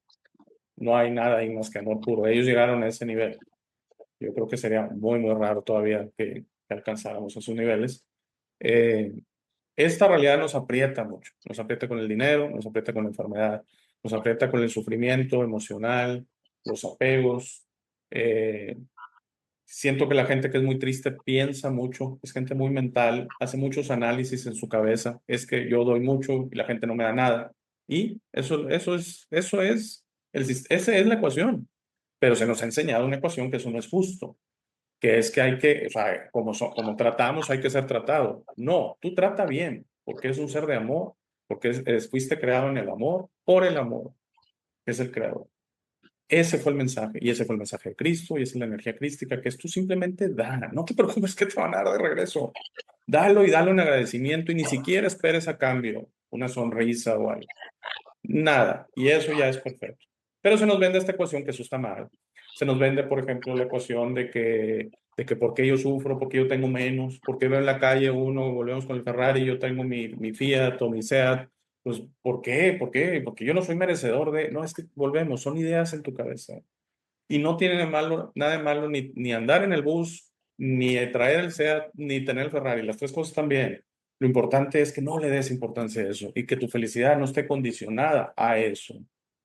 no hay nada ahí más que amor puro. Ellos llegaron a ese nivel. Yo creo que sería muy, muy raro todavía que alcanzáramos esos niveles. Eh, esta realidad nos aprieta mucho, nos aprieta con el dinero, nos aprieta con la enfermedad, nos aprieta con el sufrimiento emocional, los apegos. Eh, siento que la gente que es muy triste piensa mucho, es gente muy mental, hace muchos análisis en su cabeza, es que yo doy mucho y la gente no me da nada. Y esa es la ecuación, pero se nos ha enseñado una ecuación que eso no es justo, que es que hay que, o sea, como tratamos, hay que ser tratado. No, tú trata bien, porque es un ser de amor, porque fuiste creado en el amor, por el amor, que es el creador. Ese fue el mensaje, y ese fue el mensaje de Cristo, y esa es la energía crística, que es tú simplemente da, no te preocupes que te van a dar de regreso. Dalo y dale un agradecimiento y ni siquiera esperes a cambio una sonrisa o algo. Nada, y eso ya es perfecto. Pero se nos vende esta ecuación que eso está mal. Se nos vende, por ejemplo, la ecuación de que por qué yo sufro, por qué yo tengo menos, por qué veo en la calle uno, volvemos con el Ferrari, yo tengo mi Fiat o mi Seat. Pues, ¿por qué? ¿Por qué? Porque yo no soy merecedor de... No, es que volvemos, son ideas en tu cabeza. Y no tiene nada de malo ni andar en el bus, ni traer el SEAT, ni tener el Ferrari. Las tres cosas están bien. Lo importante es que no le des importancia a eso y que tu felicidad no esté condicionada a eso.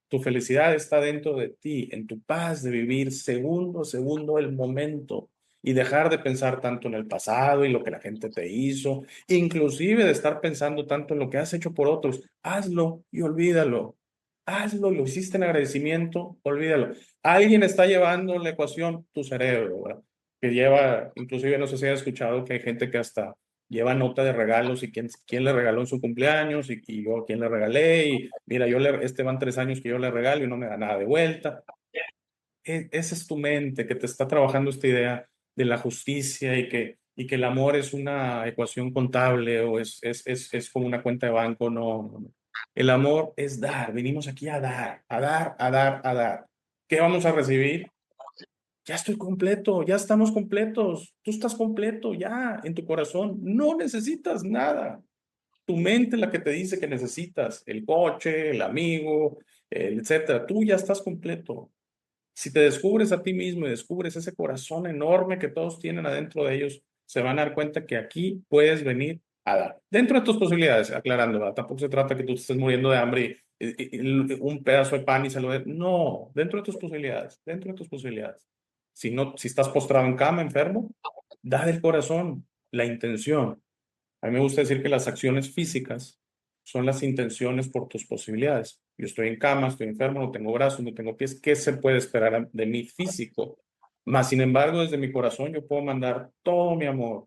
Tu felicidad está dentro de ti, en tu paz de vivir segundo a segundo el momento y dejar de pensar tanto en el pasado y lo que la gente te hizo, inclusive de estar pensando tanto en lo que has hecho por otros. Hazlo y olvídalo. Hazlo, lo hiciste en agradecimiento, olvídalo. Alguien está llevando la ecuación, tu cerebro, ¿verdad? Que lleva, inclusive no sé si has escuchado que hay gente que hasta lleva nota de regalos y quién le regaló en su cumpleaños y yo a quién le regalé y mira, este van 3 años que yo le regalo y no me da nada de vuelta. Esa es tu mente que te está trabajando esta idea de la justicia y que el amor es una ecuación contable o es como una cuenta de banco. No, no, no. El amor es dar. Venimos aquí a dar, a dar, a dar, a dar. ¿Qué vamos a recibir? Ya estoy completo, ya estamos completos. Tú estás completo ya en tu corazón. No necesitas nada. Tu mente es la que te dice que necesitas el coche, el amigo, etcétera. Tú ya estás completo. Si te descubres a ti mismo y descubres ese corazón enorme que todos tienen adentro de ellos, se van a dar cuenta que aquí puedes venir a dar. Dentro de tus posibilidades, aclarando, ¿verdad? Tampoco se trata que tú estés muriendo de hambre y un pedazo de pan y se lo des. No, dentro de tus posibilidades, dentro de tus posibilidades. Si no, si estás postrado en cama, enfermo, da del corazón la intención. A mí me gusta decir que las acciones físicas son las intenciones por tus posibilidades. Yo estoy en cama, estoy enfermo, no tengo brazos, no tengo pies. ¿Qué se puede esperar de mi físico? Más sin embargo, desde mi corazón yo puedo mandar todo mi amor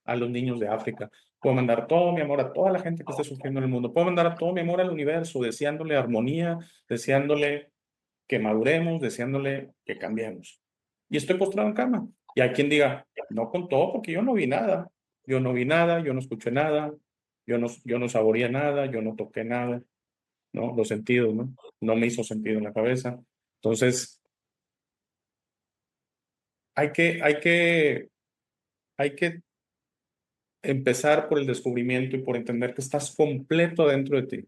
a los niños de África. Puedo mandar todo mi amor a toda la gente que esté sufriendo en el mundo. Puedo mandar todo mi amor al universo, deseándole armonía, deseándole que maduremos, deseándole que cambiemos. Y estoy postrado en cama. Y hay quien diga, no con todo, porque yo no vi nada. Yo no vi nada, yo no escuché nada, yo no saboreé nada, yo no toqué nada, ¿no? Los sentidos, ¿no? No me hizo sentido en la cabeza. Entonces, hay que, hay que, hay que empezar por el descubrimiento y por entender que estás completo dentro de ti.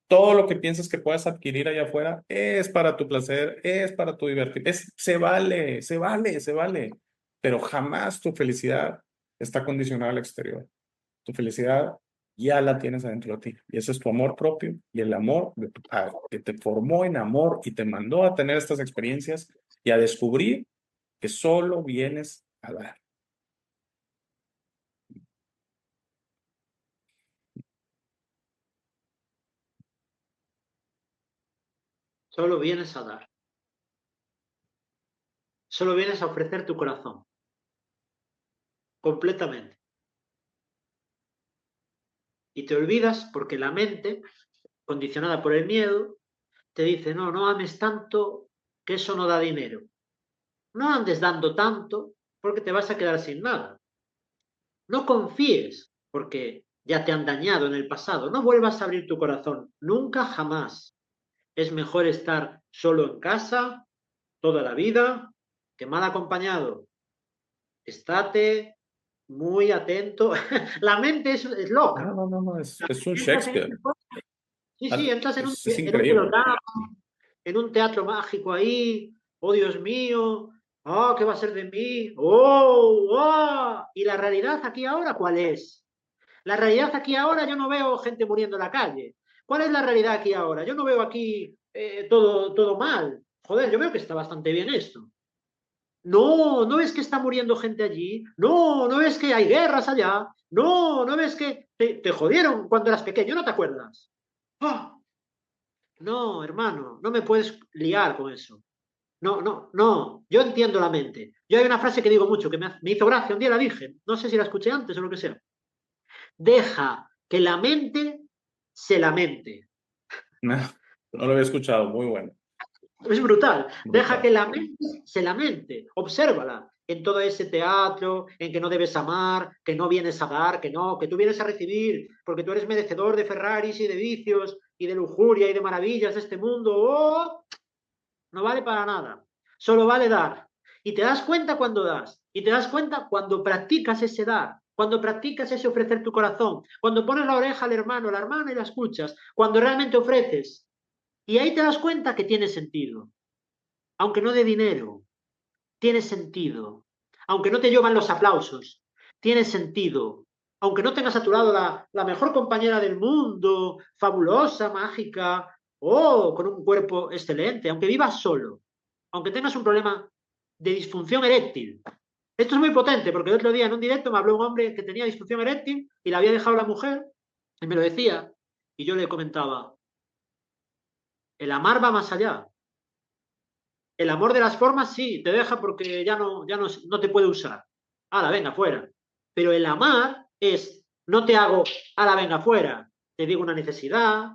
Todo lo que piensas que puedas adquirir allá afuera es para tu placer, es para tu divertir. Se vale, se vale, se vale. Pero jamás tu felicidad está condicionada al exterior. Tu felicidad ya la tienes adentro de ti. Y ese es tu amor propio y el amor de tu padre, que te formó en amor y te mandó a tener estas experiencias y a descubrir que solo vienes a dar. Solo vienes a dar. Solo vienes a ofrecer tu corazón. Completamente. Y te olvidas porque la mente, condicionada por el miedo, te dice, no, no ames tanto, que eso no da dinero. No andes dando tanto porque te vas a quedar sin nada. No confíes porque ya te han dañado en el pasado. No vuelvas a abrir tu corazón. Nunca, jamás. Es mejor estar solo en casa toda la vida que mal acompañado. Estate muy atento. La mente es No, loca. no, no, no, es un Entras en Shakespeare. una cosa. Sí, sí, entras Es en un increíble. melodrama, en un teatro mágico ahí. Oh, Dios mío. Oh, ¿qué va a ser de mí? Oh, oh. ¿Y la realidad aquí ahora cuál es? La realidad aquí ahora, yo no veo gente muriendo en la calle. ¿Cuál es la realidad aquí ahora? Yo no veo aquí todo mal. Joder, yo veo que está bastante bien esto. No, no ves que está muriendo gente allí. No, no ves que hay guerras allá. No, no ves que te jodieron cuando eras pequeño, ¿no te acuerdas? ¡Ah! No, hermano, no me puedes liar con eso. No, no, no. Yo entiendo la mente. Yo hay una frase que digo mucho que me hizo gracia, un día la dije. No sé si la escuché antes o lo que sea. Deja que la mente se lamente. No, no lo había escuchado, muy bueno. Es brutal. Deja Brutal. que la mente se lamente, obsérvala en todo ese teatro, en que no debes amar, que no vienes a dar, que no, que tú vienes a recibir, porque tú eres merecedor de Ferraris y de vicios y de lujuria y de maravillas de este mundo. ¡Oh! No vale para nada. Solo vale dar. Y te das cuenta cuando das. Y te das cuenta cuando practicas ese dar. Cuando practicas ese ofrecer tu corazón. Cuando pones la oreja al hermano, a la hermana y la escuchas. Cuando realmente ofreces. Y ahí te das cuenta que tiene sentido. Aunque no de dinero, tiene sentido. Aunque no te llevan los aplausos, tiene sentido. Aunque no tengas a tu lado la mejor compañera del mundo, fabulosa, mágica, o con un cuerpo excelente, aunque vivas solo, aunque tengas un problema de disfunción eréctil. Esto es muy potente, porque el otro día en un directo me habló un hombre que tenía disfunción eréctil y la había dejado la mujer, y me lo decía, y yo le comentaba, el amar va más allá. El amor de las formas sí, te deja porque ya no te puede usar. Ala, venga, fuera. Pero el amar es, no te hago, ala, venga, fuera. Te digo una necesidad,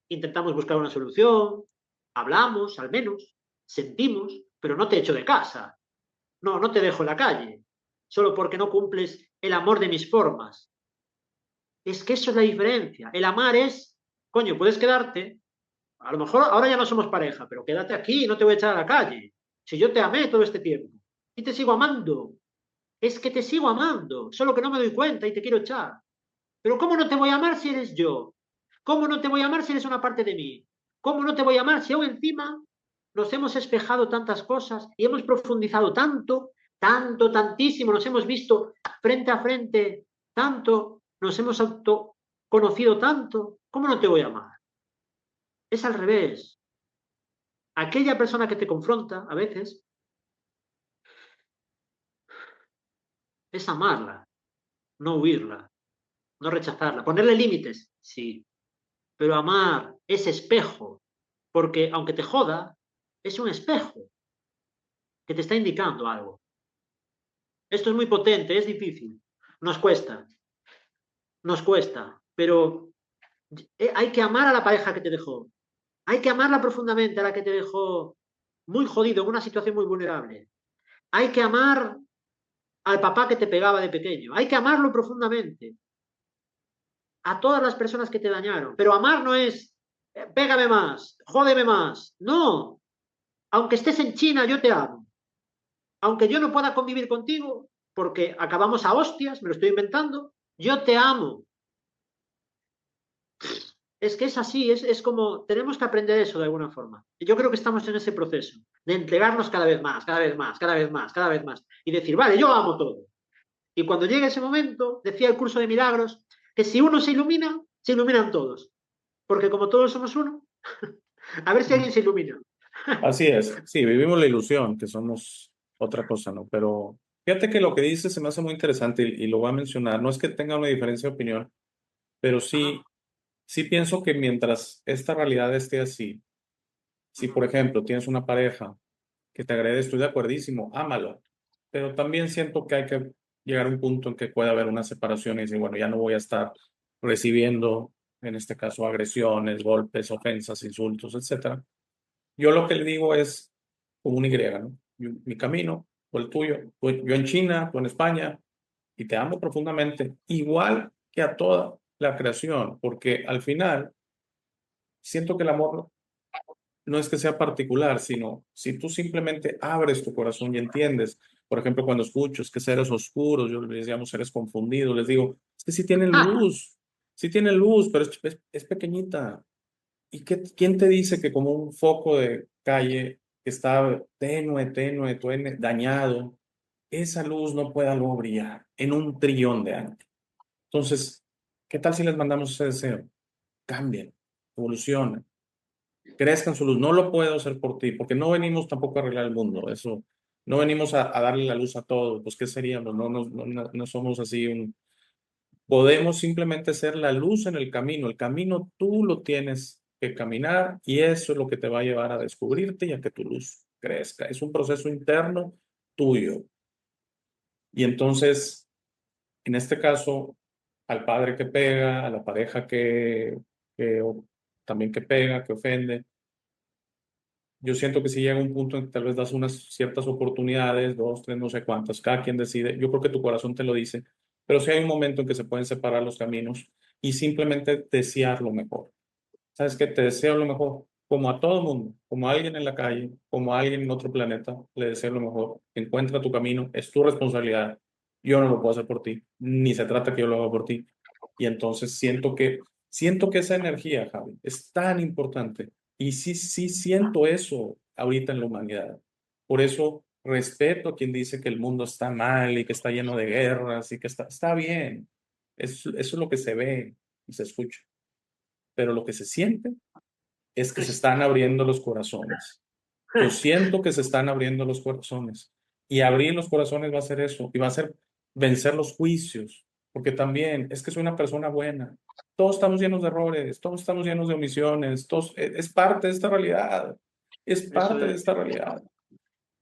intentamos buscar una solución, hablamos al menos, sentimos, pero no te echo de casa. No, no te dejo en la calle, solo porque no cumples el amor de mis formas. Es que eso es la diferencia. El amar es, coño, puedes quedarte, a lo mejor ahora ya no somos pareja, pero quédate aquí, no te voy a echar a la calle. Si yo te amé todo este tiempo y te sigo amando, es que te sigo amando, solo que no me doy cuenta y te quiero echar. Pero ¿cómo no te voy a amar si eres yo? ¿Cómo no te voy a amar si eres una parte de mí? ¿Cómo no te voy a amar si aún encima nos hemos espejado tantas cosas y hemos profundizado tanto, tanto, tantísimo, nos hemos visto frente a frente tanto, nos hemos autoconocido tanto? ¿Cómo no te voy a amar? Es al revés. Aquella persona que te confronta a veces es amarla, no huirla, no rechazarla, ponerle límites, sí, pero amar es espejo, porque aunque te joda, es un espejo que te está indicando algo. Esto es muy potente, es difícil, nos cuesta, pero hay que amar a la pareja que te dejó, hay que amarla profundamente a la que te dejó muy jodido, en una situación muy vulnerable. Hay que amar al papá que te pegaba de pequeño, hay que amarlo profundamente, a todas las personas que te dañaron. Pero amar no es, pégame más, jódeme más. No, aunque estés en China, yo te amo. Aunque yo no pueda convivir contigo, porque acabamos a hostias, me lo estoy inventando, yo te amo. Es que es así, es como, tenemos que aprender eso de alguna forma. Y yo creo que estamos en ese proceso, de entregarnos cada vez más, cada vez más, cada vez más, cada vez más. Y decir, vale, yo amo todo. Y cuando llegue ese momento, decía el curso de milagros, que si uno se ilumina, se iluminan todos. Porque como todos somos uno, a ver si alguien se ilumina. Así es, sí, vivimos la ilusión, que somos otra cosa, ¿no? Pero fíjate que lo que dices se me hace muy interesante y lo voy a mencionar. No es que tenga una diferencia de opinión, pero Ajá. sí pienso que mientras esta realidad esté así, si por ejemplo tienes una pareja que te agrede, estoy de acuerdísimo, ámalo. Pero también siento que hay que llegar a un punto en que puede haber una separación y decir, bueno, ya no voy a estar recibiendo, en este caso, agresiones, golpes, ofensas, insultos, etcétera. Yo lo que le digo es como un Y, ¿no? Mi camino o el tuyo. Yo en China, tú en España, y te amo profundamente, igual que a toda la creación, porque al final siento que el amor no es que sea particular, sino si tú simplemente abres tu corazón y entiendes, por ejemplo, cuando escucho es que seres oscuros, yo les llamo seres confundidos, les digo, es que sí tienen luz, pero es pequeñita. ¿Y quién te dice que como un foco de calle que está tenue, dañado, esa luz no pueda luego brillar en un trillón de años? Entonces, ¿qué tal si les mandamos ese deseo? Cambien, evolucionen, crezcan su luz. No lo puedo hacer por ti, porque no venimos tampoco a arreglar el mundo. Eso, no venimos a darle la luz a todos. Pues, ¿qué seríamos? No somos así un... Podemos simplemente ser la luz en el camino. El camino tú lo tienes que caminar y eso es lo que te va a llevar a descubrirte y a que tu luz crezca. Es un proceso interno tuyo. Y entonces, en este caso, al padre que pega, a la pareja que también que pega, que ofende, yo siento que si llega un punto en que tal vez das unas ciertas oportunidades, dos, tres, no sé cuántas, cada quien decide. Yo creo que tu corazón te lo dice, pero sí hay un momento en que se pueden separar los caminos y simplemente desear lo mejor. ¿Sabes qué? Te deseo lo mejor, como a todo mundo, como a alguien en la calle, como a alguien en otro planeta, le deseo lo mejor. Encuentra tu camino, es tu responsabilidad. Yo no lo puedo hacer por ti, ni se trata que yo lo haga por ti. Y entonces siento que esa energía, Javi, es tan importante. Y sí, sí siento eso ahorita en la humanidad. Por eso respeto a quien dice que el mundo está mal y que está lleno de guerras y que está bien. Eso es lo que se ve y se escucha, pero lo que se siente es que se están abriendo los corazones. Yo siento que se están abriendo los corazones. Y abrir los corazones va a ser eso, y va a ser vencer los juicios, porque también es que soy una persona buena. Todos estamos llenos de errores, todos estamos llenos de omisiones, todos, es parte de esta realidad, es Eso parte de es, esta realidad.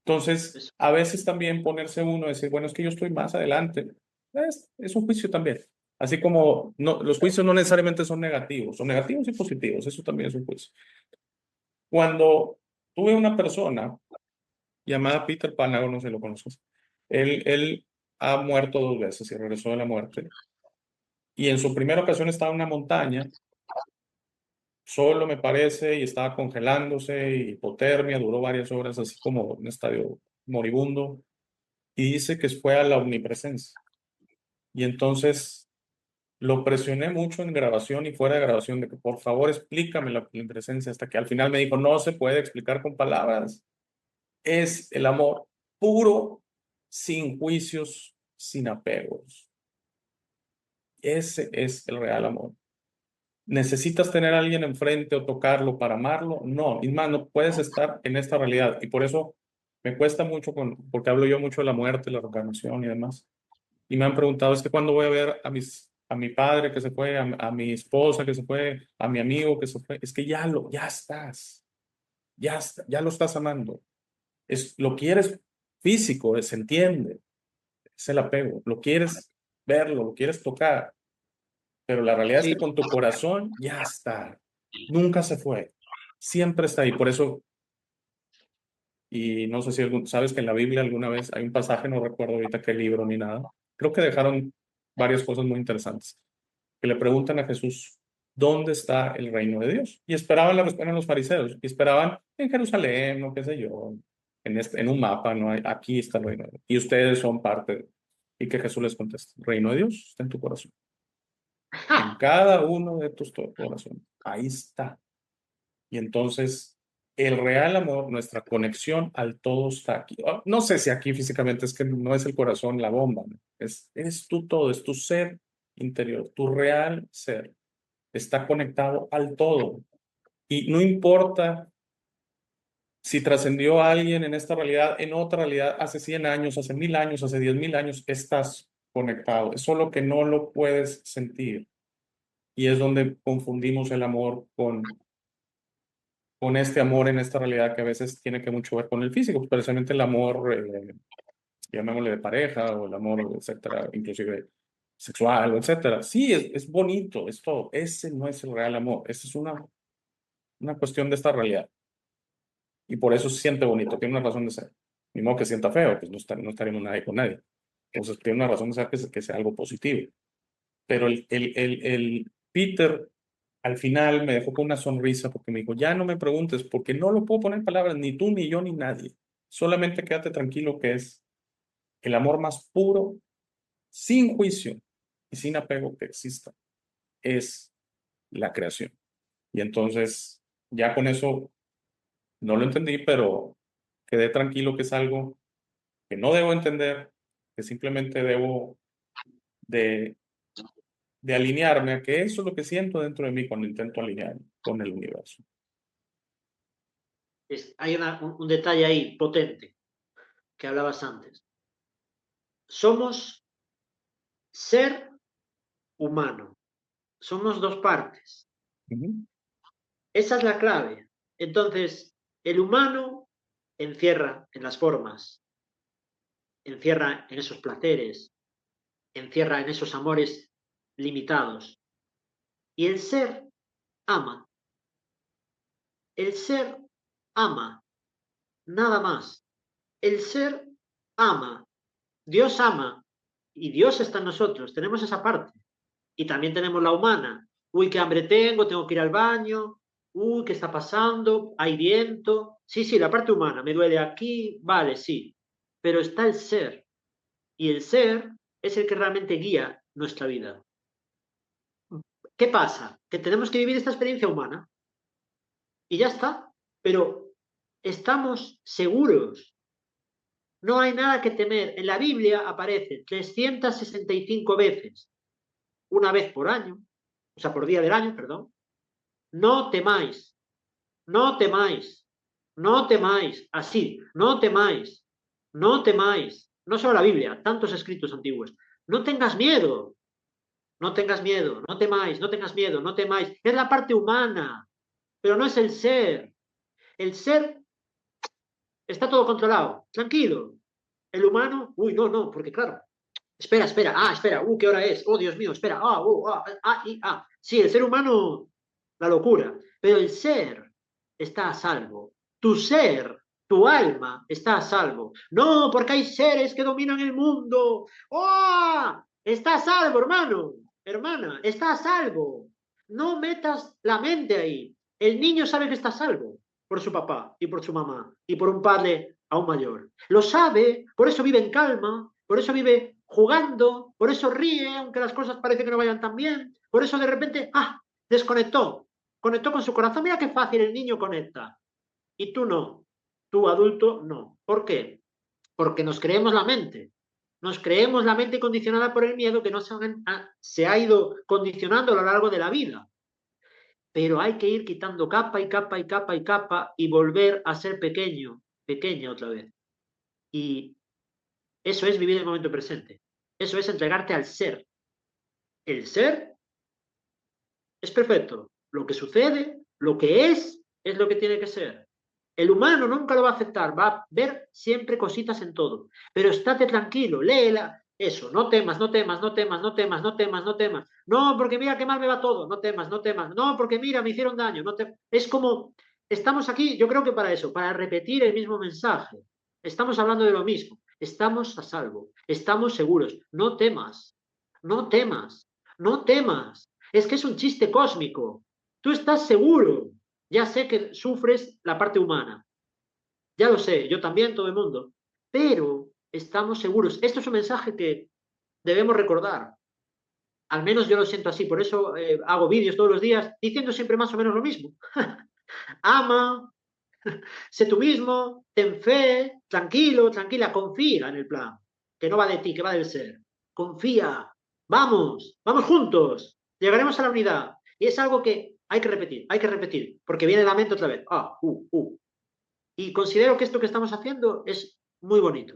Entonces, eso a veces también ponerse uno a decir, bueno, es que yo estoy más adelante, es un juicio también. Así como no, los juicios no necesariamente son negativos y positivos, eso también es un juicio. Cuando tuve una persona llamada Peter Panago, no sé si lo conoces, él ha muerto 2 veces y regresó de la muerte. Y en su primera ocasión estaba en una montaña, solo me parece, y estaba congelándose, y hipotermia, duró varias horas, así como un estadio moribundo. Y dice que fue a la omnipresencia. Y entonces lo presioné mucho en grabación y fuera de grabación de que por favor explícame la omnipresencia, hasta que al final me dijo, no se puede explicar con palabras. Es el amor puro, sin juicios, sin apegos. Ese es el real amor. ¿Necesitas tener a alguien enfrente o tocarlo para amarlo? No, y más, no puedes estar en esta realidad. Y por eso me cuesta mucho, porque hablo yo mucho de la muerte, la reencarnación y demás. Y me han preguntado, es que cuando voy a ver a mi padre que se fue, a mi esposa que se fue, a mi amigo que se fue, es que ya estás, ya lo estás amando. Lo quieres físico, se entiende, es el apego, lo quieres verlo, lo quieres tocar, pero la realidad es sí, que con tu corazón ya está, nunca se fue, siempre está ahí. Por eso, y no sé si sabes que en la Biblia alguna vez hay un pasaje, no recuerdo ahorita qué libro ni nada, creo que dejaron varias cosas muy interesantes, que le preguntan a Jesús, ¿dónde está el reino de Dios? Y esperaban la respuesta de los fariseos, y esperaban en Jerusalén, o qué sé yo, en un mapa, ¿no? Aquí está el reino de Dios, y ustedes son parte. Y que Jesús les contesta, el reino de Dios está en tu corazón, en cada uno de tus corazones, ahí está. Y entonces, el real amor, nuestra conexión al todo está aquí. No sé si aquí físicamente es que no es el corazón la bomba, ¿no? Es tu todo, es tu ser interior, tu real ser. Está conectado al todo. Y no importa si trascendió a alguien en esta realidad, en otra realidad, hace 100 años, hace 1000 años, hace 10.000 años, estás conectado. Es solo que no lo puedes sentir. Y es donde confundimos el amor con este amor en esta realidad que a veces tiene que mucho ver con el físico, precisamente el amor, llamémosle de pareja o el amor, etcétera, inclusive sexual, etcétera. Sí, es bonito, es todo. Ese no es el real amor. Esa es una cuestión de esta realidad. Y por eso se siente bonito, tiene una razón de ser. Ni modo que sienta feo, pues no estaríamos nadie con nadie. Entonces tiene una razón de ser que sea algo positivo. Pero el Peter al final me dejó con una sonrisa porque me dijo, ya no me preguntes porque no lo puedo poner en palabras, ni tú, ni yo, ni nadie. Solamente quédate tranquilo que es el amor más puro, sin juicio y sin apego que exista. Es la creación. Y entonces, ya con eso, no lo entendí, pero quedé tranquilo que es algo que no debo entender, que simplemente debo de, de alinearme a que eso es lo que siento dentro de mí cuando intento alinearme con el universo. hay un detalle ahí potente que hablabas antes. Somos ser humano. Somos dos partes. Ujú. Esa es la clave. Entonces, el humano encierra en las formas, encierra en esos placeres, encierra en esos amores limitados. Y el ser ama. El ser ama. nada más. El ser ama, Dios ama y Dios está en nosotros, tenemos esa parte. Y también tenemos la humana. Uy, qué hambre tengo que ir al baño. Uy, ¿qué está pasando? Hay viento. Sí, sí, la parte humana, me duele aquí, vale, sí. Pero está el ser. Y el ser es el que realmente guía nuestra vida. ¿Qué pasa? Que tenemos que vivir esta experiencia humana y ya está. Pero estamos seguros. No hay nada que temer. En la Biblia aparece 365 veces, una vez por año, o sea, por día del año, perdón. No temáis, no temáis, no temáis, así, no temáis, no temáis. No solo la Biblia, tantos escritos antiguos. No tengas miedo, no tengas miedo, no temáis, no tengas miedo, no temáis. Es la parte humana, pero no es el ser. El ser está todo controlado, tranquilo. El humano, uy, no, no, porque claro, espera, ¿qué hora es? Oh, Dios mío, espera, Sí, el ser humano, la locura, pero el ser está a salvo. Tu ser, tu alma está a salvo. No, porque hay seres que dominan el mundo. ¡Oh! Está a salvo, hermano, hermana, está a salvo. No metas la mente ahí. El niño sabe que está a salvo por su papá y por su mamá y por un padre aún mayor. Lo sabe, por eso vive en calma, por eso vive jugando, por eso ríe, aunque las cosas parece que no vayan tan bien, por eso de repente, desconectó, conectó con su corazón. Mira qué fácil el niño conecta. Y tú no, tú adulto no. ¿Por qué? Porque nos creemos la mente. Nos creemos la mente condicionada por el miedo que se ha ido condicionando a lo largo de la vida. Pero hay que ir quitando capa y capa y capa y capa y volver a ser pequeño, pequeña otra vez. Y eso es vivir el momento presente. Eso es entregarte al ser. El ser es perfecto. Lo que sucede, lo que es lo que tiene que ser. El humano nunca lo va a aceptar, va a ver siempre cositas en todo. Pero estate tranquilo, léela. Eso, no temas, no temas, no temas, no temas, no temas, no temas. No, porque mira qué mal me va todo. No temas, no temas. No, porque mira, me hicieron daño. No te... Es como, estamos aquí, yo creo que para eso, para repetir el mismo mensaje. Estamos hablando de lo mismo. Estamos a salvo, estamos seguros. No temas, no temas, no temas. Es que es un chiste cósmico. Tú estás seguro. Ya sé que sufres la parte humana. Ya lo sé, yo también, todo el mundo. Pero estamos seguros. Esto es un mensaje que debemos recordar. Al menos yo lo siento así. Por eso hago vídeos todos los días diciendo siempre más o menos lo mismo. Ama, sé tú mismo, ten fe, tranquilo, tranquila, confía en el plan. Que no va de ti, que va del ser. Confía. Vamos, vamos juntos. Llegaremos a la unidad. Y es algo que hay que repetir, porque viene la mente otra vez. Y considero que esto que estamos haciendo es muy bonito,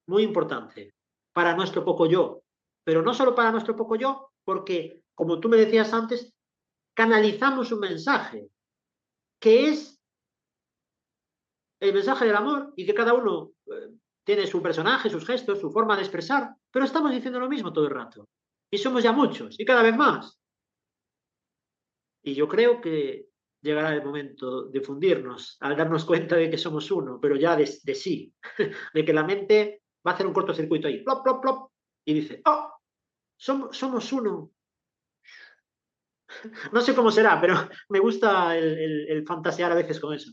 muy importante para nuestro poco yo. Pero no solo para nuestro poco yo, porque, como tú me decías antes, canalizamos un mensaje, que es el mensaje del amor y que cada uno tiene su personaje, sus gestos, su forma de expresar, pero estamos diciendo lo mismo todo el rato. Y somos ya muchos, y cada vez más. Y yo creo que llegará el momento de fundirnos, al darnos cuenta de que somos uno, pero ya de sí, de que la mente va a hacer un cortocircuito ahí, plop, plop, plop, y dice, oh, somos uno. No sé cómo será, pero me gusta el fantasear a veces con eso.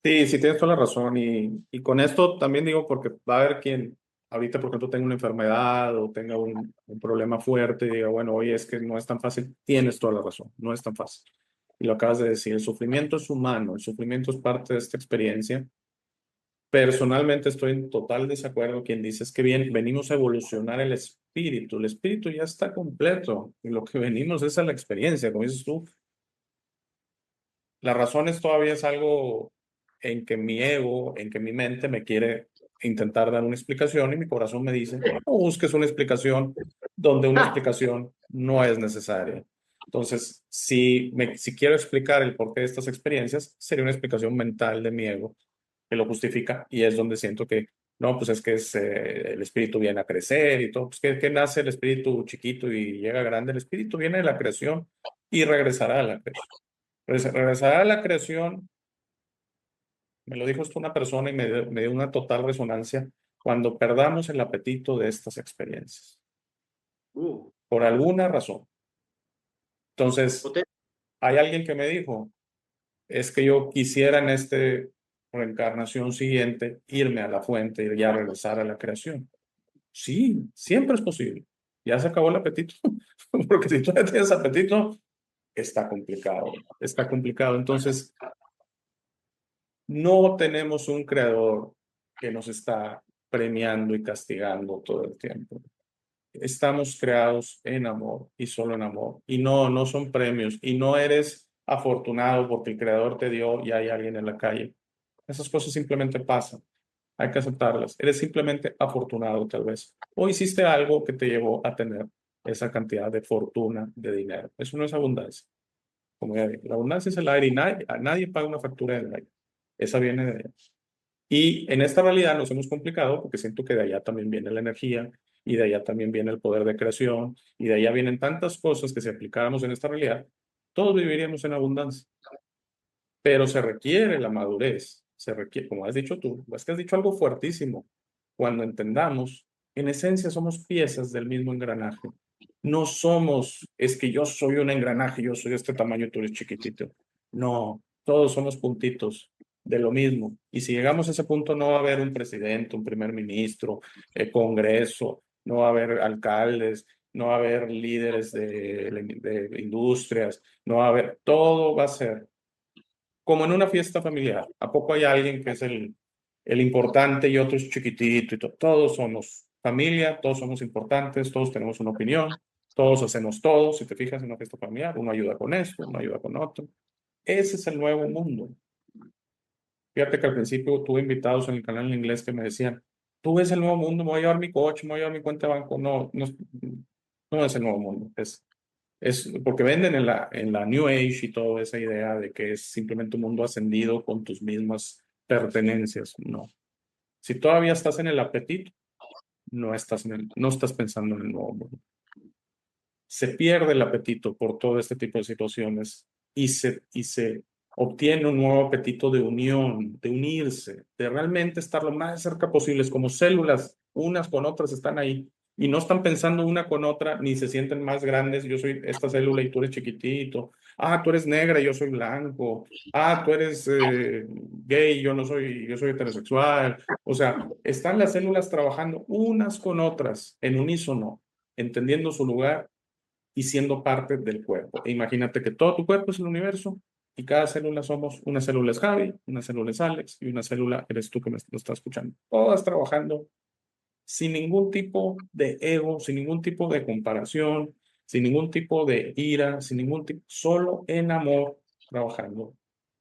Sí, sí, tienes toda la razón. Y con esto también digo, porque va a haber quien ahorita, por ejemplo, tenga una enfermedad o tenga un problema fuerte y diga, bueno, oye, es que no es tan fácil. Tienes toda la razón, no es tan fácil. Y lo acabas de decir, el sufrimiento es humano, el sufrimiento es parte de esta experiencia. Personalmente estoy en total desacuerdo. Quien dice es que bien, venimos a evolucionar el espíritu ya está completo. Y lo que venimos es a la experiencia, como dices tú. La razón es todavía es algo en que mi ego, en que mi mente me quiere intentar dar una explicación y mi corazón me dice, no busques una explicación donde una ¡Ah! explicación no es necesaria. Entonces, si quiero explicar el porqué de estas experiencias, sería una explicación mental de mi ego que lo justifica y es donde siento que, no, pues es que el espíritu viene a crecer y todo, pues que nace el espíritu chiquito y llega grande, el espíritu viene de la creación y regresará a la creación. Regresará a la creación Me lo dijo esto una persona y me dio una total resonancia. Cuando perdamos el apetito de estas experiencias, por alguna razón. Entonces, potente. hay alguien que me dijo, es que yo quisiera en esta reencarnación siguiente irme a la fuente y ya regresar a la creación. Sí, siempre es posible. Ya se acabó el apetito. Porque si tú ya tienes apetito, está complicado. Está complicado. Entonces, no tenemos un creador que nos está premiando y castigando todo el tiempo. Estamos creados en amor y solo en amor. Y no, no son premios. Y no eres afortunado porque el creador te dio y hay alguien en la calle. Esas cosas simplemente pasan. Hay que aceptarlas. Eres simplemente afortunado tal vez. O hiciste algo que te llevó a tener esa cantidad de fortuna, de dinero. Eso no es abundancia. Como ya dije, la abundancia es el aire y nadie paga una factura del aire. Esa viene de allá. Y en esta realidad nos hemos complicado porque siento que de allá también viene la energía y de allá también viene el poder de creación y de allá vienen tantas cosas que si aplicáramos en esta realidad, todos viviríamos en abundancia. Pero se requiere la madurez, se requiere, como has dicho tú, es que has dicho algo fuertísimo. Cuando entendamos, en esencia somos piezas del mismo engranaje. No somos, es que yo soy un engranaje, yo soy de este tamaño, tú eres chiquitito. No, todos somos puntitos de lo mismo. Y si llegamos a ese punto, no va a haber un presidente, un primer ministro, congreso, no va a haber alcaldes, no va a haber líderes de industrias, no va a haber, todo va a ser como en una fiesta familiar. ¿A poco hay alguien que es el importante y otro es chiquitito y todos somos familia, todos somos importantes, todos tenemos una opinión, todos hacemos todo? Si te fijas en una fiesta familiar, uno ayuda con esto, uno ayuda con otro. Ese es el nuevo mundo. Fíjate que al principio tuve invitados en el canal en inglés que me decían, tú ves el nuevo mundo, me voy a llevar mi coche, me voy a llevar mi cuenta de banco. No, no, no es el nuevo mundo. Es porque venden en la New Age y toda esa idea de que es simplemente un mundo ascendido con tus mismas pertenencias. No. Si todavía estás en el apetito, no estás pensando en el nuevo mundo. Se pierde el apetito por todo este tipo de situaciones y se obtiene un nuevo apetito de unión, de unirse, de realmente estar lo más cerca posible, como células, unas con otras están ahí y no están pensando una con otra, ni se sienten más grandes. Yo soy esta célula y tú eres chiquitito. Ah, tú eres negra y yo soy blanco. Ah, tú eres gay, yo no soy, yo soy heterosexual. O sea, están las células trabajando unas con otras en unísono, entendiendo su lugar y siendo parte del cuerpo. E imagínate que todo tu cuerpo es el universo y cada célula somos, una célula es Javi, una célula es Alex y una célula eres tú que me lo estás escuchando. Todas trabajando sin ningún tipo de ego, sin ningún tipo de comparación, sin ningún tipo de ira, sin ningún tipo, solo en amor, trabajando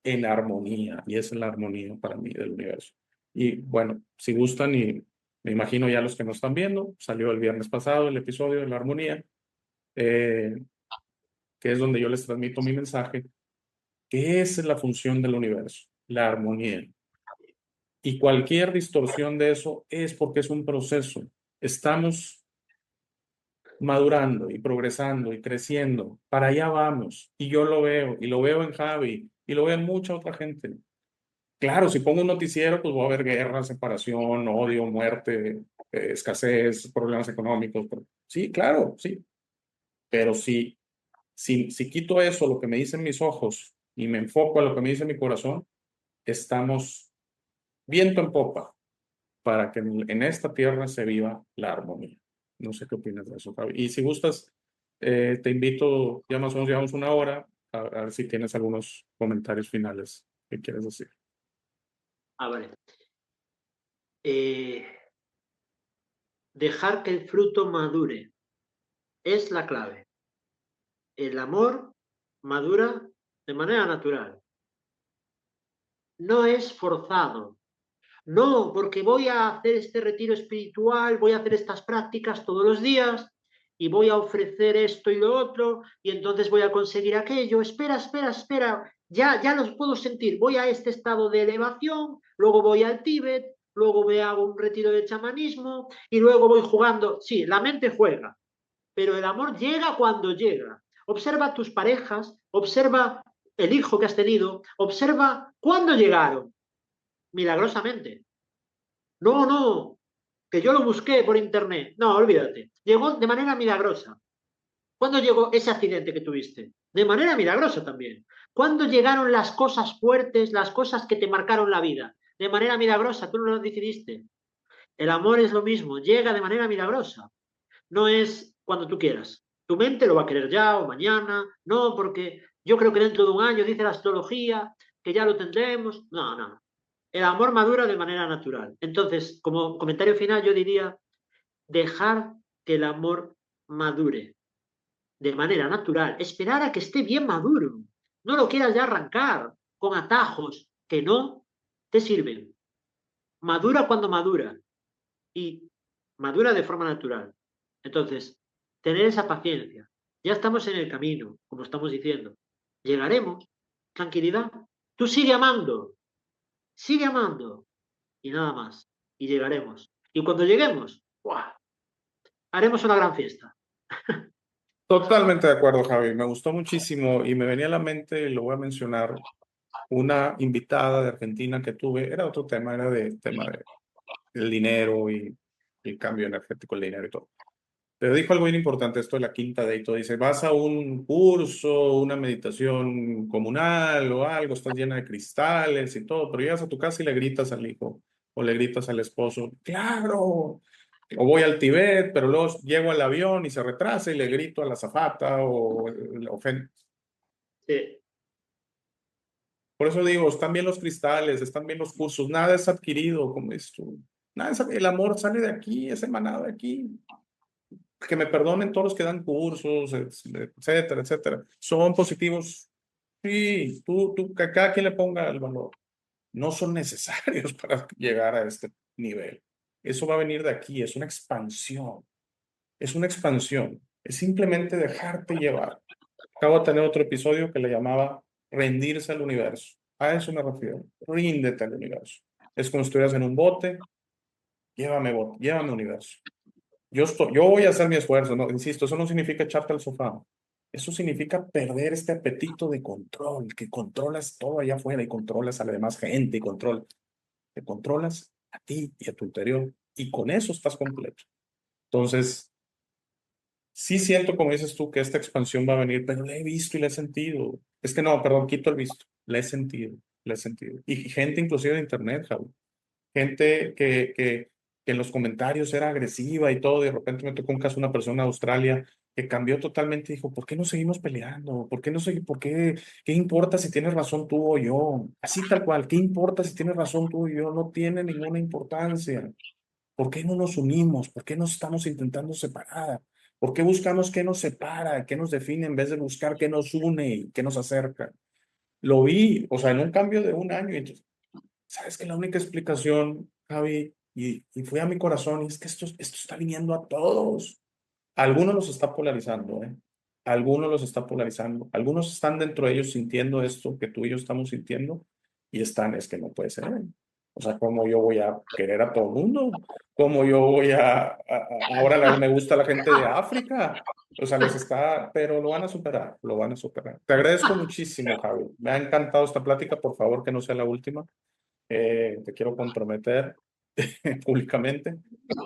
en armonía. Y esa es la armonía para mí del universo. Y bueno, si gustan y me imagino ya los que nos están viendo, salió el viernes pasado el episodio de la armonía, eh, que es donde yo les transmito mi mensaje, que esa es la función del universo, la armonía. Y cualquier distorsión de eso es porque es un proceso. Estamos madurando y progresando y creciendo. Para allá vamos. Y yo lo veo, y lo veo en Javi, y lo veo en mucha otra gente. Claro, si pongo un noticiero, pues va a haber guerra, separación, odio, muerte, escasez, problemas económicos. Sí, claro, sí. Pero si quito eso, lo que me dicen mis ojos, y me enfoco a lo que me dice mi corazón, estamos viento en popa para que en esta tierra se viva la armonía. No sé qué opinas de eso, Javi. Y si gustas, te invito, ya más o menos llevamos una hora, a ver si tienes algunos comentarios finales que quieres decir. Ah, vale. Dejar que el fruto madure es la clave. El amor madura de manera natural. No es forzado. No, porque voy a hacer este retiro espiritual, voy a hacer estas prácticas todos los días y voy a ofrecer esto y lo otro y entonces voy a conseguir aquello. Espera, espera, espera. Ya los puedo sentir. Voy a este estado de elevación, luego voy al Tíbet, luego me hago un retiro de chamanismo y luego voy jugando. Sí, la mente juega, pero el amor llega cuando llega. Observa tus parejas, observa el hijo que has tenido, observa cuándo llegaron. milagrosamente. No, no, que yo lo busqué por internet. No, olvídate. Llegó de manera milagrosa. ¿Cuándo llegó ese accidente que tuviste? De manera milagrosa también. ¿Cuándo llegaron las cosas fuertes, las cosas que te marcaron la vida? De manera milagrosa, tú no lo decidiste. El amor es lo mismo, llega de manera milagrosa. No es cuando tú quieras. Tu mente lo va a querer ya o mañana. No, porque yo creo que dentro de un año, dice la astrología, que ya lo tendremos. No, no. El amor madura de manera natural. Entonces, como comentario final, yo diría dejar que el amor madure de manera natural, esperar a que esté bien maduro. No lo quieras ya arrancar con atajos que no te sirven. Madura cuando madura y madura de forma natural. Entonces, tener esa paciencia. Ya estamos en el camino, como estamos diciendo. Llegaremos. Tranquilidad. Tú sigue amando y nada más. Y llegaremos. Y cuando lleguemos, ¡buah! Haremos una gran fiesta. Totalmente de acuerdo, Javi. Me gustó muchísimo y me venía a la mente, y lo voy a mencionar, una invitada de Argentina que tuve. Era otro tema, era de tema del dinero y el cambio energético del dinero y todo. Pero dijo algo bien importante, esto de la quinta de y todo. Dice, vas a un curso, una meditación comunal o algo, estás llena de cristales y todo, pero llegas a tu casa y le gritas al hijo o le gritas al esposo, claro, o voy al Tíbet, pero luego llego al avión y se retrasa y le grito a la azafata o le ofendo. Sí, Por eso digo, están bien los cristales, están bien los cursos, nada es adquirido, como dices tú. Nada el amor sale de aquí, es emanado de aquí. Que me perdonen todos los que dan cursos, etcétera, etcétera. Son positivos. Sí, que cada quien le ponga el valor. No son necesarios para llegar a este nivel. Eso va a venir de aquí, es una expansión. Es una expansión. Es simplemente dejarte llevar. Acabo de tener otro episodio que le llamaba rendirse al universo. A eso me refiero. Ríndete al universo. Es como si estuvieras en un bote. Bote, llévame universo. Yo voy a hacer mi esfuerzo, no, insisto, eso no significa echarte al sofá. Eso significa perder este apetito de control, que controlas todo allá afuera y controlas a la demás gente y te controlas a ti y a tu interior y con eso estás completo. Entonces, sí siento, como dices tú, que esta expansión va a venir, pero la he visto y la he sentido. Es que no, perdón, quito el visto. La he sentido, la he sentido. Y gente inclusive de internet, Javi. Gente que en los comentarios era agresiva y todo, y de repente me tocó un caso de una persona de Australia que cambió totalmente y dijo, ¿por qué no seguimos peleando? ¿Por qué no seguimos? ¿Por qué? ¿Qué importa si tienes razón tú o yo? Así tal cual, ¿qué importa si tienes razón tú o yo? No tiene ninguna importancia. ¿Por qué no nos unimos? ¿Por qué nos estamos intentando separar? ¿Por qué buscamos qué nos separa, qué nos define en vez de buscar qué nos une y qué nos acerca? Lo vi, o sea, en un cambio de un año, y entonces, ¿sabes que la única explicación, Javi, y fue a mi corazón, y es que esto está viniendo a todos? Algunos los está polarizando, ¿eh? Algunos los está polarizando. Algunos están dentro de ellos sintiendo esto que tú y yo estamos sintiendo y están, es que no puede ser. O sea, ¿cómo yo voy a querer a todo el mundo? ¿Cómo yo voy ahora me gusta la gente de África? O sea, les está, pero lo van a superar, lo van a superar. Te agradezco muchísimo, Javi. Me ha encantado esta plática. Por favor, que no sea la última. Te quiero comprometer públicamente.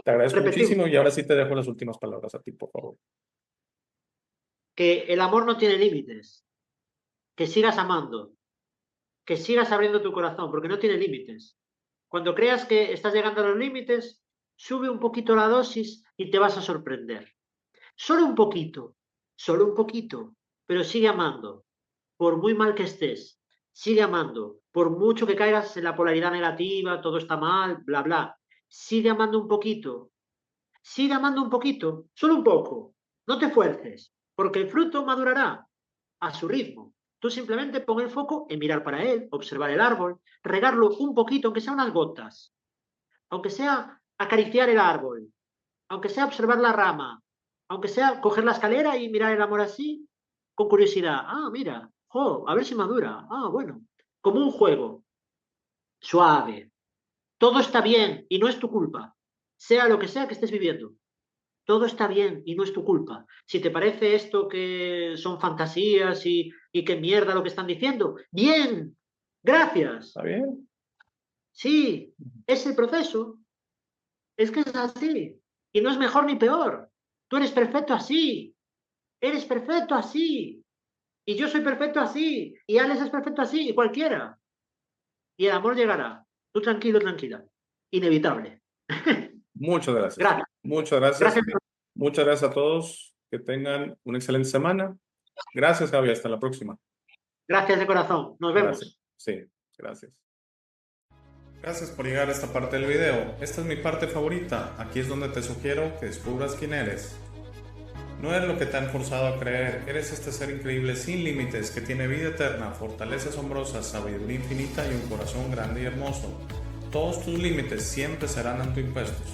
Te agradezco repetimos muchísimo y ahora sí te dejo las últimas palabras a ti, por favor. que el amor no tiene límites, que sigas amando, que sigas abriendo tu corazón, porque no tiene límites. Cuando creas que estás llegando a los límites, sube un poquito la dosis y te vas a sorprender. Solo un poquito, pero sigue amando, por muy mal que estés, sigue amando, por mucho que caigas en la polaridad negativa, todo está mal, bla, bla, sigue amando un poquito, solo un poco, no te fuerces, porque el fruto madurará a su ritmo. Tú simplemente pon el foco en mirar para él, observar el árbol, regarlo un poquito, aunque sea unas gotas, aunque sea acariciar el árbol, aunque sea observar la rama, aunque sea coger la escalera y mirar el amor así, con curiosidad. Ah, mira, a ver si madura. Ah, bueno, como un juego, suave. Todo está bien y no es tu culpa, sea lo que sea que estés viviendo. Todo está bien y no es tu culpa. Si te parece esto que son fantasías y que mierda lo que están diciendo, bien, gracias. ¿Está bien? Sí, es el proceso. Es que es así. Y no es mejor ni peor. Tú eres perfecto así. Eres perfecto así. Y yo soy perfecto así. Y Alex es perfecto así. Y cualquiera. Y el amor llegará. Tú tranquilo, tranquila. Inevitable. Muchas gracias. Gracias. Muchas gracias. Gracias. Muchas gracias a todos. Que tengan una excelente semana. Gracias, Javi. Hasta la próxima. Gracias de corazón. Nos vemos. Gracias. Sí, gracias. Gracias por llegar a esta parte del video. Esta es mi parte favorita. Aquí es donde te sugiero que descubras quién eres. No eres lo que te han forzado a creer. Eres este ser increíble sin límites que tiene vida eterna, fortaleza asombrosa, sabiduría infinita y un corazón grande y hermoso. Todos tus límites siempre serán autoimpuestos.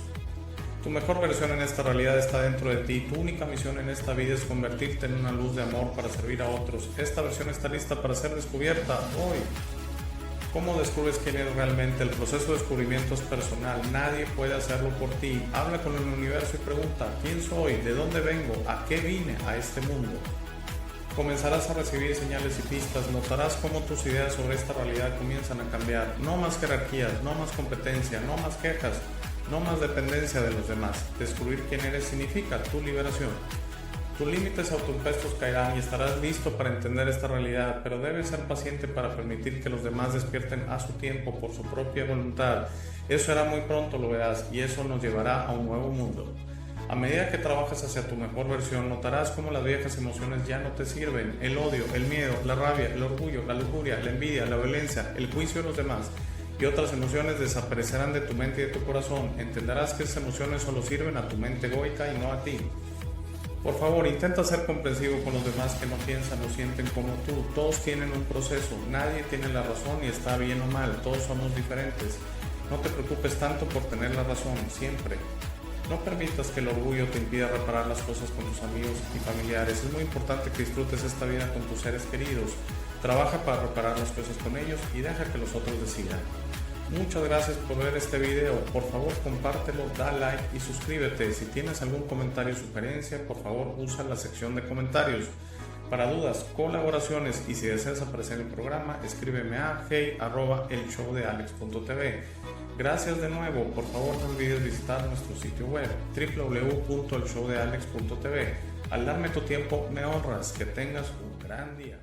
Tu mejor versión en esta realidad está dentro de ti. Tu única misión en esta vida es convertirte en una luz de amor para servir a otros. Esta versión está lista para ser descubierta hoy. ¿Cómo descubres quién eres realmente? El proceso de descubrimiento es personal. Nadie puede hacerlo por ti. Habla con el universo y pregunta: ¿quién soy? ¿De dónde vengo? ¿A qué vine a este mundo? Comenzarás a recibir señales y pistas. Notarás cómo tus ideas sobre esta realidad comienzan a cambiar. No más jerarquías, no más competencia, no más quejas, no más dependencia de los demás. Descubrir quién eres significa tu liberación. Tus límites autoimpuestos caerán y estarás listo para entender esta realidad, pero debes ser paciente para permitir que los demás despierten a su tiempo por su propia voluntad. Eso será muy pronto, lo verás, y eso nos llevará a un nuevo mundo. A medida que trabajas hacia tu mejor versión, notarás cómo las viejas emociones ya no te sirven. El odio, el miedo, la rabia, el orgullo, la lujuria, la envidia, la violencia, el juicio de los demás y otras emociones desaparecerán de tu mente y de tu corazón. Entenderás que esas emociones solo sirven a tu mente egoica y no a ti. Por favor, intenta ser comprensivo con los demás que no piensan o sienten como tú. Todos tienen un proceso, nadie tiene la razón y está bien o mal, todos somos diferentes. No te preocupes tanto por tener la razón, siempre. No permitas que el orgullo te impida reparar las cosas con tus amigos y familiares. Es muy importante que disfrutes esta vida con tus seres queridos. Trabaja para reparar las cosas con ellos y deja que los otros decidan. Muchas gracias por ver este video. Por favor, compártelo, da like y suscríbete. Si tienes algún comentario o sugerencia, por favor usa la sección de comentarios. Para dudas, colaboraciones y si deseas aparecer en el programa, escríbeme a hey@elshowdealex.tv. Gracias de nuevo. Por favor, no olvides visitar nuestro sitio web www.elshowdealex.tv. Al darme tu tiempo, me honras. Que tengas un gran día.